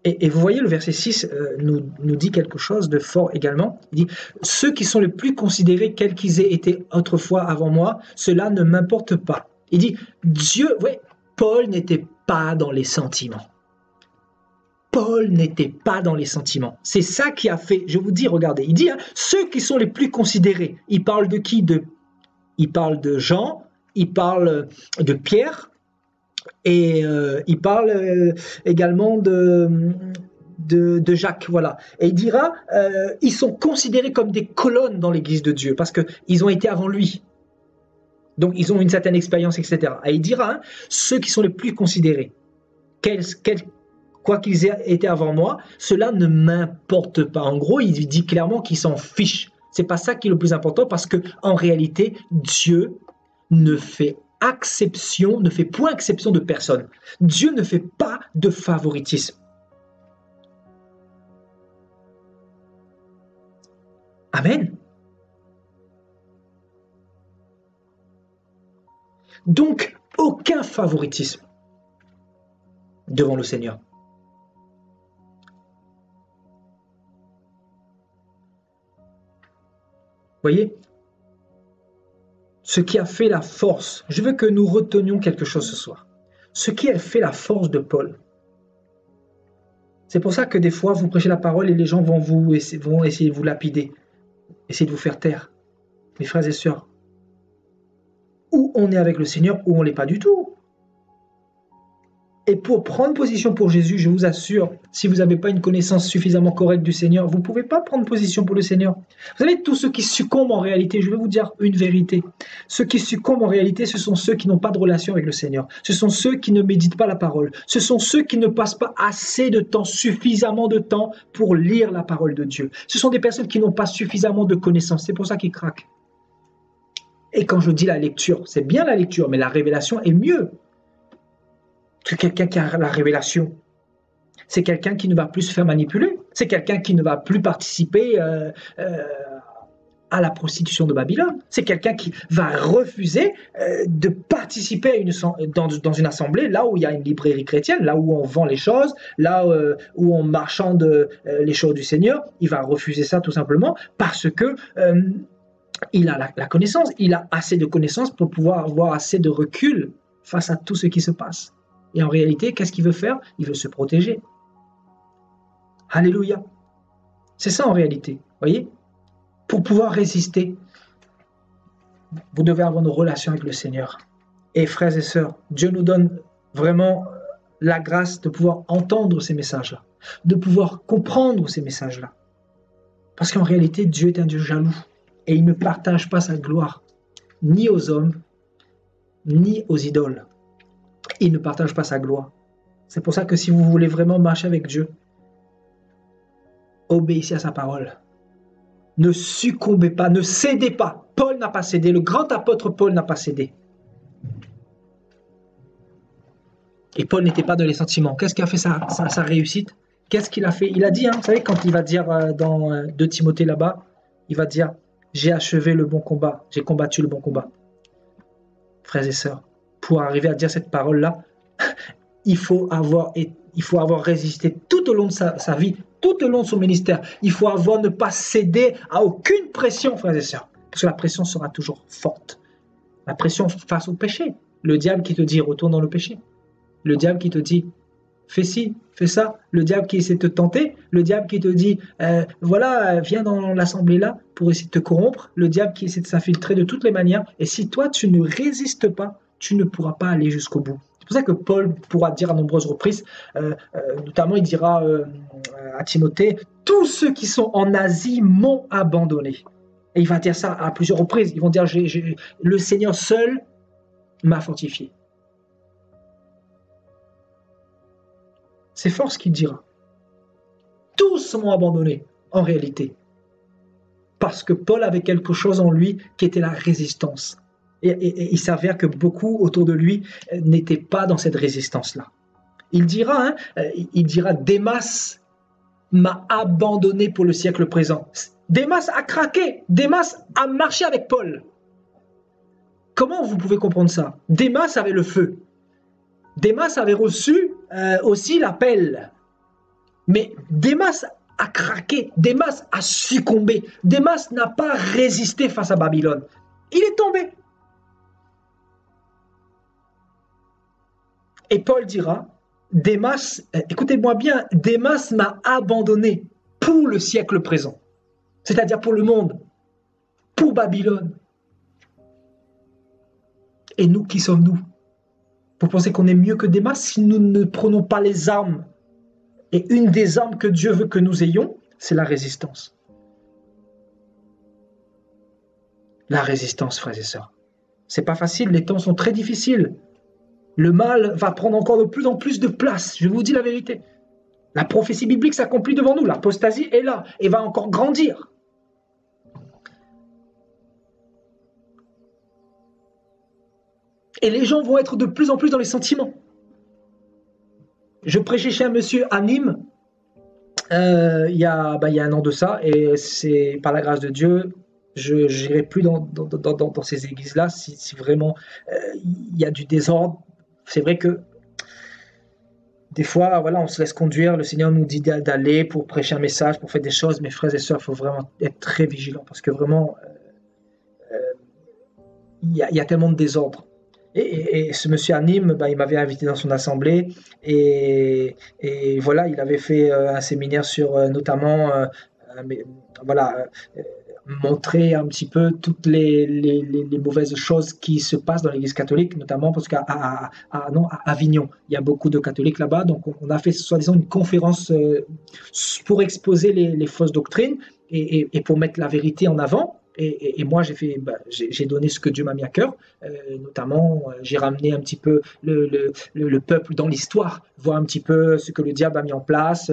Et vous voyez, le verset 6 nous dit quelque chose de fort également. Il dit « Ceux qui sont les plus considérés, quels qu'ils aient été autrefois avant moi, cela ne m'importe pas. » Il dit « Dieu, ouais, Paul n'était pas dans les sentiments. Paul n'était pas dans les sentiments. C'est ça qui a fait, je vous dis, regardez, il dit hein, ceux qui sont les plus considérés. Il parle de qui? Il parle de Jean, il parle de Pierre, et il parle également de Jacques, voilà. Et il dira, ils sont considérés comme des colonnes dans l'Église de Dieu, parce qu'ils ont été avant lui. Donc, ils ont une certaine expérience, etc. Et il dira, hein, ceux qui sont les plus considérés, quoi qu'ils aient été avant moi, cela ne m'importe pas. En gros, il dit clairement qu'il s'en fiche. C'est pas ça qui est le plus important, parce que en réalité, Dieu ne fait point exception de personne. Dieu ne fait pas de favoritisme. Amen. Donc, aucun favoritisme devant le Seigneur. Voyez, ce qui a fait la force, je veux que nous retenions quelque chose ce soir. Ce qui a fait la force de Paul. C'est pour ça que des fois, vous prêchez la parole et les gens vont essayer de vous lapider, essayer de vous faire taire. Mes frères et sœurs, ou on est avec le Seigneur, ou on ne l'est pas du tout. Et pour prendre position pour Jésus, je vous assure, si vous n'avez pas une connaissance suffisamment correcte du Seigneur, vous ne pouvez pas prendre position pour le Seigneur. Vous savez, tous ceux qui succombent en réalité, je vais vous dire une vérité. Ceux qui succombent en réalité, ce sont ceux qui n'ont pas de relation avec le Seigneur. Ce sont ceux qui ne méditent pas la parole. Ce sont ceux qui ne passent pas assez de temps, suffisamment de temps pour lire la parole de Dieu. Ce sont des personnes qui n'ont pas suffisamment de connaissances. C'est pour ça qu'ils craquent. Et quand je dis la lecture, c'est bien la lecture, mais la révélation est mieux. C'est quelqu'un qui a la révélation. C'est quelqu'un qui ne va plus se faire manipuler. C'est quelqu'un qui ne va plus participer à la prostitution de Babylone. C'est quelqu'un qui va refuser de participer dans une assemblée, là où il y a une librairie chrétienne, là où on vend les choses, là où on marchande les choses du Seigneur. Il va refuser ça tout simplement parce que il a la connaissance. Il a assez de connaissances pour pouvoir avoir assez de recul face à tout ce qui se passe. Et en réalité, qu'est-ce qu'il veut faire? Il veut se protéger. Alléluia. C'est ça en réalité, voyez? Pour pouvoir résister, vous devez avoir une relation avec le Seigneur. Et frères et sœurs, Dieu nous donne vraiment la grâce de pouvoir entendre ces messages-là, de pouvoir comprendre ces messages-là. Parce qu'en réalité, Dieu est un Dieu jaloux et il ne partage pas sa gloire ni aux hommes, ni aux idoles. Il ne partage pas sa gloire. C'est pour ça que si vous voulez vraiment marcher avec Dieu, obéissez à sa parole. Ne succombez pas, ne cédez pas. Paul n'a pas cédé, le grand apôtre Paul n'a pas cédé. Et Paul n'était pas dans les sentiments. Qu'est-ce qui a fait sa réussite? Qu'est-ce qu'il a fait? Il a dit, hein, vous savez, quand il va dire dans 2 Timothée là-bas, il va dire, j'ai achevé le bon combat, j'ai combattu le bon combat. Frères et sœurs, pour arriver à dire cette parole-là, il faut avoir résisté tout au long de sa vie, tout au long de son ministère. Il faut ne pas céder à aucune pression, frères et sœurs, parce que la pression sera toujours forte. La pression face au péché. Le diable qui te dit retourne dans le péché. Le diable qui te dit fais ci, fais ça. Le diable qui essaie de te tenter. Le diable qui te dit voilà, viens dans l'assemblée là pour essayer de te corrompre. Le diable qui essaie de s'infiltrer de toutes les manières. Et si toi tu ne résistes pas, tu ne pourras pas aller jusqu'au bout. C'est pour ça que Paul pourra dire à nombreuses reprises, notamment il dira à Timothée, tous ceux qui sont en Asie m'ont abandonné. Et il va dire ça à plusieurs reprises. Ils vont dire, le Seigneur seul m'a fortifié. C'est fort ce qu'il dira. Tous m'ont abandonné, en réalité. Parce que Paul avait quelque chose en lui qui était la résistance. Et il s'avère que beaucoup autour de lui n'étaient pas dans cette résistance-là. Il dira, Démas m'a abandonné pour le siècle présent. Démas a craqué, Démas a marché avec Paul. Comment vous pouvez comprendre ça? Démas avait le feu. Démas avait reçu aussi l'appel. Mais Démas a craqué, Démas a succombé, Démas n'a pas résisté face à Babylone. Il est tombé. Et Paul dira, Démas, écoutez-moi bien, Démas m'a abandonné pour le siècle présent, c'est-à-dire pour le monde, pour Babylone. Et nous, qui sommes-nous? Vous pensez qu'on est mieux que Démas si nous ne prenons pas les armes? Et une des armes que Dieu veut que nous ayons, c'est la résistance. La résistance, frères et sœurs. C'est pas facile, les temps sont très difficiles. Le mal va prendre encore de plus en plus de place, je vous dis la vérité. La prophétie biblique s'accomplit devant nous, l'apostasie est là et va encore grandir. Et les gens vont être de plus en plus dans les sentiments. Je prêchais chez un monsieur à Nîmes il y a un an de ça, et c'est par la grâce de Dieu, je n'irai plus dans ces églises-là si vraiment il y a du désordre. C'est vrai que des fois, voilà, on se laisse conduire, le Seigneur nous dit d'aller pour prêcher un message, pour faire des choses, mais frères et sœurs, il faut vraiment être très vigilant, parce que vraiment, il y a tellement de désordre. Et ce monsieur à Nîmes, il m'avait invité dans son assemblée, et voilà, il avait fait un séminaire sur notamment montrer un petit peu toutes les mauvaises choses qui se passent dans l'église catholique, notamment parce qu'à Avignon, il y a beaucoup de catholiques là-bas, donc on a fait soi-disant une conférence pour exposer les fausses doctrines et pour mettre la vérité en avant. Et moi, j'ai donné ce que Dieu m'a mis à cœur, notamment j'ai ramené un petit peu le peuple dans l'histoire, voir un petit peu ce que le diable a mis en place,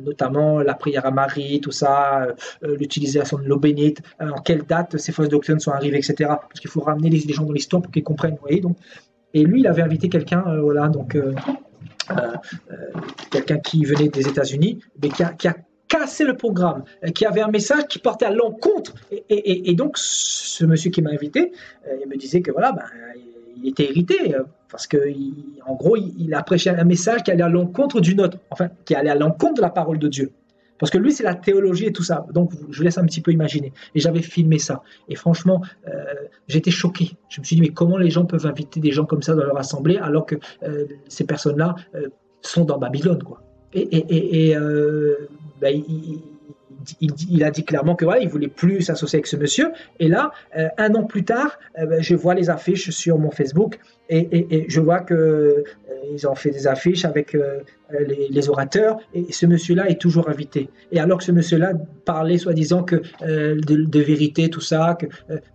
notamment la prière à Marie, tout ça, l'utilisation de l'eau bénite, en quelle date ces fausses doctrines sont arrivées, etc. Parce qu'il faut ramener les gens dans l'histoire pour qu'ils comprennent. Vous voyez, donc. Et lui, il avait invité quelqu'un, quelqu'un qui venait des États-Unis, mais qui a cassé le programme, qui avait un message qui portait à l'encontre. Et donc, ce monsieur qui m'a invité, il me disait que voilà, il était irrité, parce qu'en gros, il a prêché un message qui allait à l'encontre du nôtre, enfin, qui allait à l'encontre de la parole de Dieu. Parce que lui, c'est la théologie et tout ça. Donc, je vous laisse un petit peu imaginer. Et j'avais filmé ça. Et franchement, j'étais choqué. Je me suis dit, mais comment les gens peuvent inviter des gens comme ça dans leur assemblée alors que ces personnes-là sont dans Babylone, quoi. Il a dit clairement que voilà, il voulait plus s'associer avec ce monsieur. Et là, un an plus tard, je vois les affiches sur mon Facebook et je vois que ils ont fait des affiches avec les orateurs, et ce monsieur-là est toujours invité. Et alors que ce monsieur-là parlait soi-disant que de vérité, tout ça, que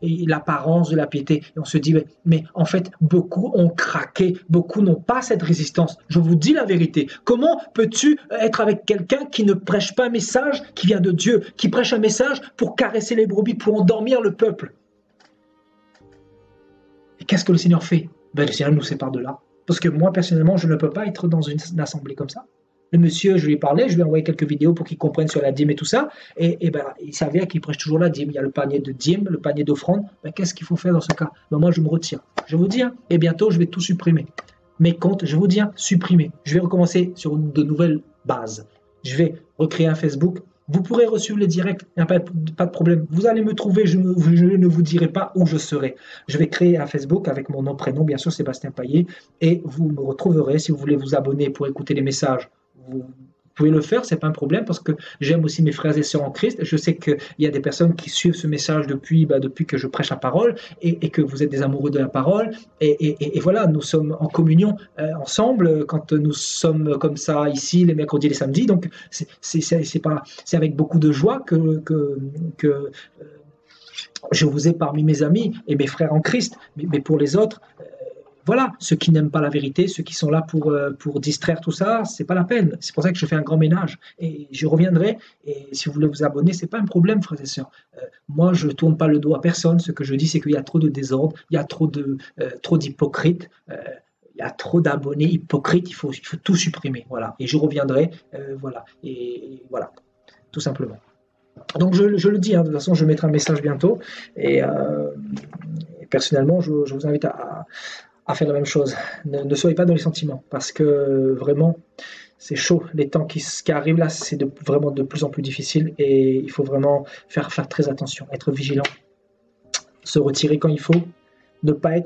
l'apparence de la piété, et on se dit mais en fait beaucoup ont craqué, beaucoup n'ont pas cette résistance. Je vous dis la vérité. Comment peux-tu être avec quelqu'un qui ne prêche pas un message qui vient de Dieu, qui prêche un message pour caresser les brebis, pour endormir le peuple? Et qu'est-ce que le Seigneur fait? Le Seigneur nous sépare de là. Parce que moi, personnellement, je ne peux pas être dans une assemblée comme ça. Le monsieur, je lui ai parlé, je lui ai envoyé quelques vidéos pour qu'il comprenne sur la dîme et tout ça. Et il s'avère qu'il prêche toujours la dîme. Il y a le panier de dîme, le panier d'offrande. Qu'est-ce qu'il faut faire dans ce cas? Moi, je me retire. Je vous dis, et bientôt, je vais tout supprimer. Mes comptes, je vous dis, supprimer. Je vais recommencer sur de nouvelles bases. Je vais recréer un Facebook. Vous pourrez reçu les directs, il n'y a pas de problème. Vous allez me trouver, je ne vous dirai pas où je serai. Je vais créer un Facebook avec mon nom, prénom, bien sûr, Sébastien Paillet, et vous me retrouverez. Si vous voulez vous abonner pour écouter les messages, vous pouvez le faire, c'est pas un problème, parce que j'aime aussi mes frères et sœurs en Christ. Je sais qu'il y a des personnes qui suivent ce message depuis que je prêche la parole, et que vous êtes des amoureux de la parole, et voilà, nous sommes en communion ensemble quand nous sommes comme ça ici les mercredis et les samedis. Donc c'est avec beaucoup de joie que je vous ai parmi mes amis et mes frères en Christ, mais pour les autres, voilà, ceux qui n'aiment pas la vérité, ceux qui sont là pour distraire tout ça, c'est pas la peine. C'est pour ça que je fais un grand ménage. Et je reviendrai, et si vous voulez vous abonner, c'est pas un problème, frères et sœurs. Moi, je tourne pas le dos à personne. Ce que je dis, c'est qu'il y a trop de désordre, il y a trop d'hypocrites. il y a trop d'abonnés hypocrites, il faut tout supprimer. Voilà. Et je reviendrai. Voilà. Et voilà, tout simplement. Donc je le dis, hein, de toute façon, je mettrai un message bientôt. Et personnellement, je vous invite à faire la même chose. Ne soyez pas dans les sentiments, parce que vraiment, c'est chaud. Les temps qui arrivent là, c'est vraiment de plus en plus difficile. Et il faut vraiment faire très attention, être vigilant, se retirer quand il faut. Ne pas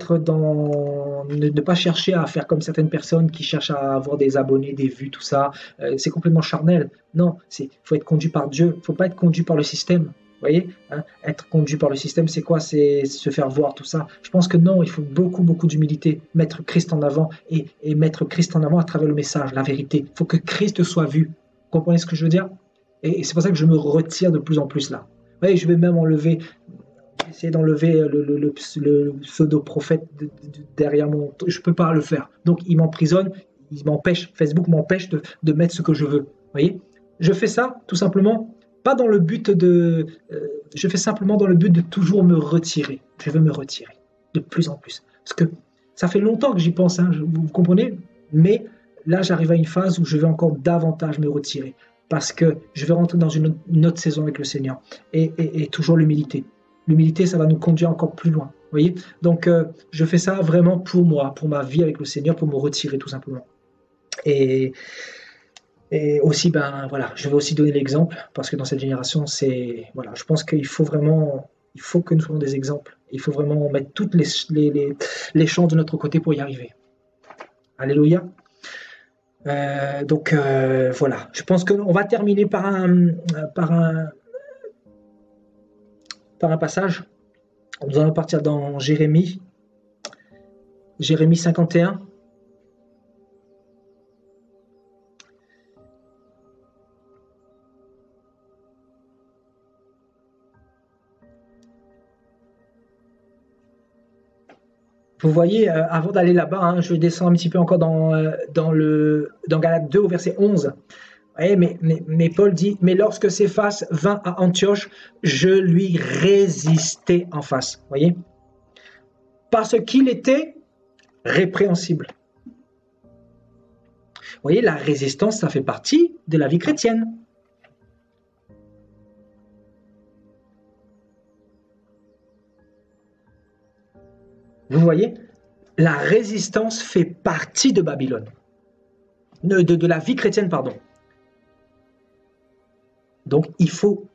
chercher à faire comme certaines personnes qui cherchent à avoir des abonnés, des vues, tout ça. C'est complètement charnel. Non, faut être conduit par Dieu. Faut pas être conduit par le système. Vous voyez, hein, être conduit par le système, c'est quoi? C'est se faire voir, tout ça. Je pense que non, il faut beaucoup d'humilité, mettre Christ en avant et mettre Christ en avant à travers le message, la vérité. Il faut que Christ soit vu. Vous comprenez ce que je veux dire? Et c'est pour ça que je me retire de plus en plus là. Vous voyez, je vais même enlever essayer d'enlever le pseudo-prophète derrière mon... Je ne peux pas le faire. Donc, il m'emprisonne, il m'empêche, Facebook m'empêche de mettre ce que je veux. Vous voyez? Je fais ça, tout simplement, pas dans le but de... je fais simplement dans le but de toujours me retirer. Je veux me retirer, de plus en plus. Parce que ça fait longtemps que j'y pense, hein, vous comprenez? Mais là, j'arrive à une phase où je vais encore davantage me retirer. Parce que je vais rentrer dans une autre saison avec le Seigneur. Et toujours l'humilité. L'humilité, ça va nous conduire encore plus loin. Vous voyez? Donc, je fais ça vraiment pour moi, pour ma vie avec le Seigneur, pour me retirer tout simplement. Et aussi, ben voilà, je vais aussi donner l'exemple, parce que dans cette génération, voilà, je pense qu'il faut vraiment, il faut que nous soyons des exemples. Il faut vraiment mettre toutes les chances de notre côté pour y arriver. Alléluia. Donc voilà, je pense qu'on va terminer par un passage. Nous allons partir dans Jérémie 51. Vous voyez, avant d'aller là-bas, hein, je descends un petit peu encore dans Galates 2 au verset 11. Ouais, mais Paul dit, mais lorsque Céphas vint à Antioche, je lui résistai en face. Vous voyez? Parce qu'il était répréhensible. Vous voyez, la résistance, ça fait partie de la vie chrétienne. Vous voyez, la résistance fait partie de Babylone, de la vie chrétienne, pardon. Donc, il faut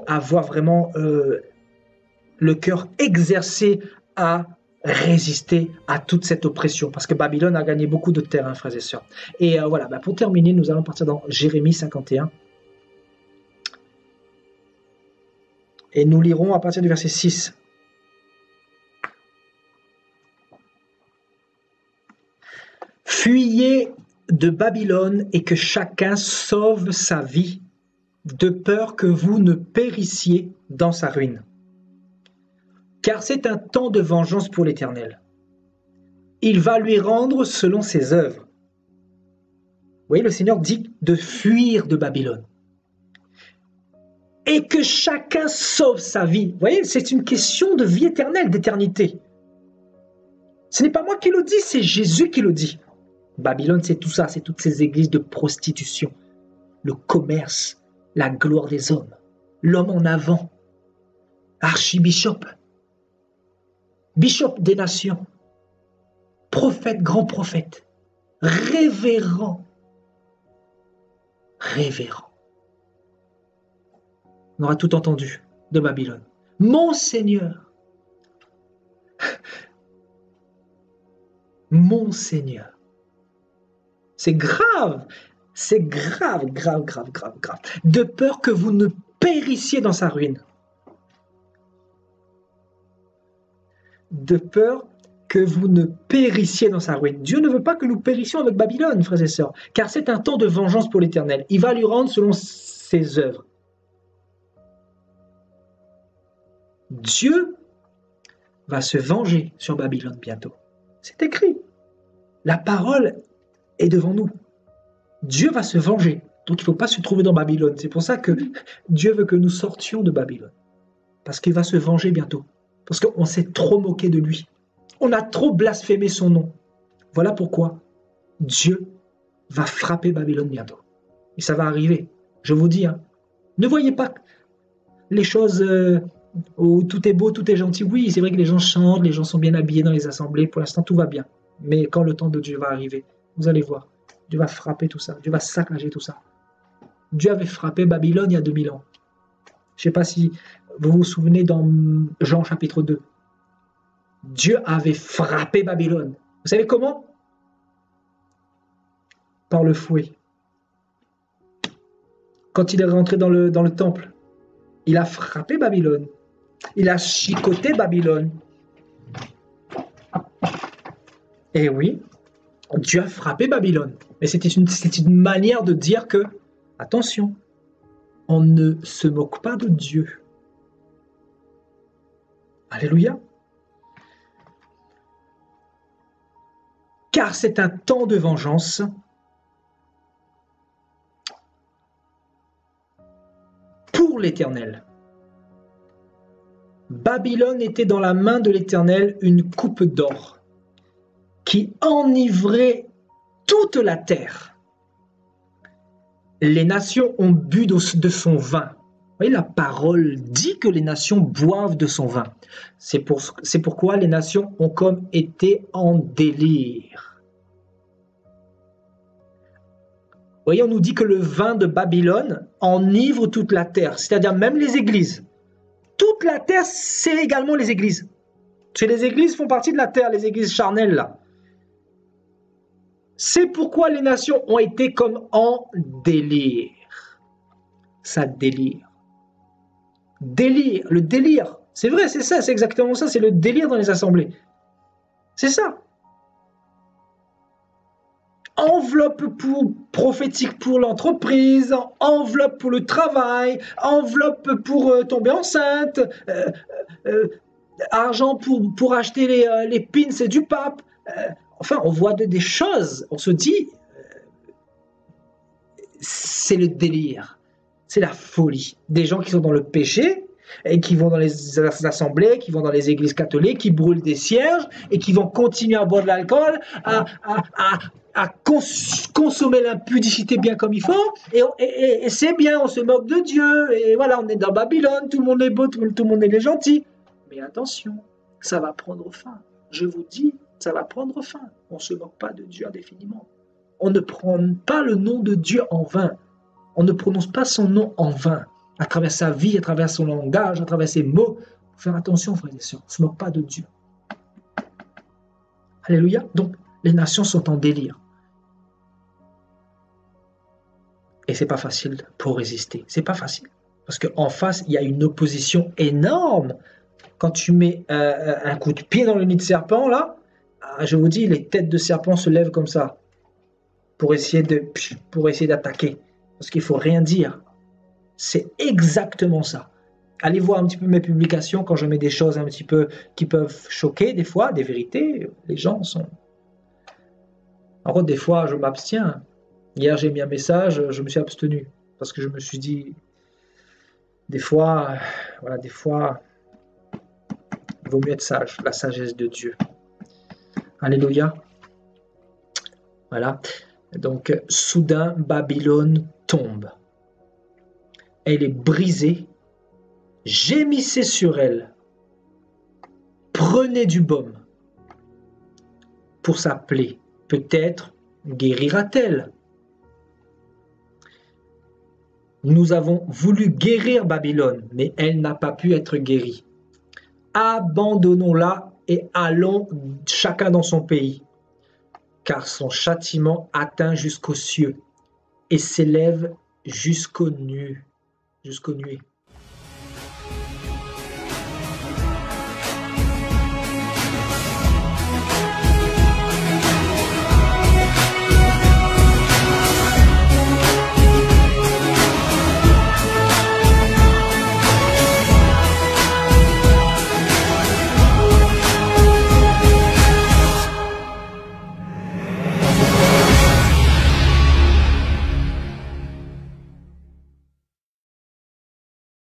avoir vraiment le cœur exercé à résister à toute cette oppression, parce que Babylone a gagné beaucoup de terrain, frères et sœurs. Et voilà, bah pour terminer, nous allons partir dans Jérémie 51. Et nous lirons à partir du verset 6. Fuyez de Babylone et que chacun sauve sa vie, de peur que vous ne périssiez dans sa ruine. Car c'est un temps de vengeance pour l'Éternel. Il va lui rendre selon ses œuvres. Vous voyez, le Seigneur dit de fuir de Babylone. Et que chacun sauve sa vie. Vous voyez, c'est une question de vie éternelle, d'éternité. Ce n'est pas moi qui le dis, c'est Jésus qui le dit. Babylone, c'est tout ça, c'est toutes ces églises de prostitution, le commerce, la gloire des hommes, l'homme en avant, archibishop, bishop des nations, prophète, grand prophète, révérend. On aura tout entendu de Babylone. Mon Seigneur, mon Seigneur. C'est grave, grave. De peur que vous ne périssiez dans sa ruine. De peur que vous ne périssiez dans sa ruine. Dieu ne veut pas que nous périssions avec Babylone, frères et sœurs, car c'est un temps de vengeance pour l'Éternel. Il va lui rendre selon ses œuvres. Dieu va se venger sur Babylone bientôt. C'est écrit. La parole est devant nous. Dieu va se venger. Donc il ne faut pas se trouver dans Babylone. C'est pour ça que Dieu veut que nous sortions de Babylone. Parce qu'il va se venger bientôt. Parce qu'on s'est trop moqué de lui. On a trop blasphémé son nom. Voilà pourquoi Dieu va frapper Babylone bientôt. Et ça va arriver. Je vous dis, hein, ne voyez pas les choses où tout est beau, tout est gentil. Oui, c'est vrai que les gens chantent, les gens sont bien habillés dans les assemblées. Pour l'instant, tout va bien. Mais quand le temps de Dieu va arriver, vous allez voir, Dieu va frapper tout ça. Dieu va saccager tout ça. Dieu avait frappé Babylone il y a 2000 ans. Je ne sais pas si vous vous souvenez dans Jean chapitre 2. Dieu avait frappé Babylone. Vous savez comment? Par le fouet. Quand il est rentré dans le temple, il a frappé Babylone. Il a chicoté Babylone. Et oui, Dieu a frappé Babylone. Mais c'était une manière de dire que, attention, on ne se moque pas de Dieu. Alléluia. Car c'est un temps de vengeance. Pour l'Éternel. Babylone était dans la main de l'Éternel une coupe d'or qui enivrait toute la terre. Les nations ont bu de son vin. Vous voyez, la parole dit que les nations boivent de son vin. C'est pourquoi les nations ont comme été en délire. Vous voyez, on nous dit que le vin de Babylone enivre toute la terre, c'est-à-dire même les églises. Toute la terre, c'est également les églises. Parce que les églises font partie de la terre, les églises charnelles, là. C'est pourquoi les nations ont été comme en délire. Ça délire. Délire, le délire. C'est vrai, c'est ça, c'est exactement ça, c'est le délire dans les assemblées. C'est ça. Enveloppe prophétique pour l'entreprise, enveloppe pour le travail, enveloppe pour tomber enceinte, argent pour acheter les pins du pape. Enfin, on voit des choses, on se dit, c'est le délire, c'est la folie. Des gens qui sont dans le péché et qui vont dans les assemblées, qui vont dans les églises catholiques, qui brûlent des cierges et qui vont continuer à boire de l'alcool, à consommer l'impudicité bien comme il faut, et c'est bien, on se moque de Dieu, et voilà, on est dans Babylone, tout le monde est beau, tout le monde est gentil. Mais attention, ça va prendre fin. Je vous dis, ça va prendre fin. On ne se moque pas de Dieu indéfiniment. On ne prend pas le nom de Dieu en vain. On ne prononce pas son nom en vain. À travers sa vie, à travers son langage, à travers ses mots. Il faut faire attention, frères et sœurs. On ne se moque pas de Dieu. Alléluia. Donc, les nations sont en délire. Et c'est pas facile pour résister. C'est pas facile. Parce qu'en face, il y a une opposition énorme. Quand tu mets un coup de pied dans le nid de serpent, là, je vous dis, les têtes de serpent se lèvent comme ça pour essayer d'attaquer. Parce qu'il ne faut rien dire. C'est exactement ça. Allez voir un petit peu mes publications quand je mets des choses un petit peu qui peuvent choquer des fois, des vérités. Les gens sont... En gros, des fois, je m'abstiens. Hier, j'ai mis un message, je me suis abstenu. Parce que je me suis dit, des fois, il vaut mieux être sage, la sagesse de Dieu. Alléluia. Voilà. Donc, soudain, Babylone tombe. Elle est brisée. Gémissez sur elle. Prenez du baume pour sa plaie. Peut-être guérira-t-elle. Nous avons voulu guérir Babylone, mais elle n'a pas pu être guérie. Abandonnons-la et allons chacun dans son pays, car son châtiment atteint jusqu'aux cieux et s'élève jusqu'aux nuées.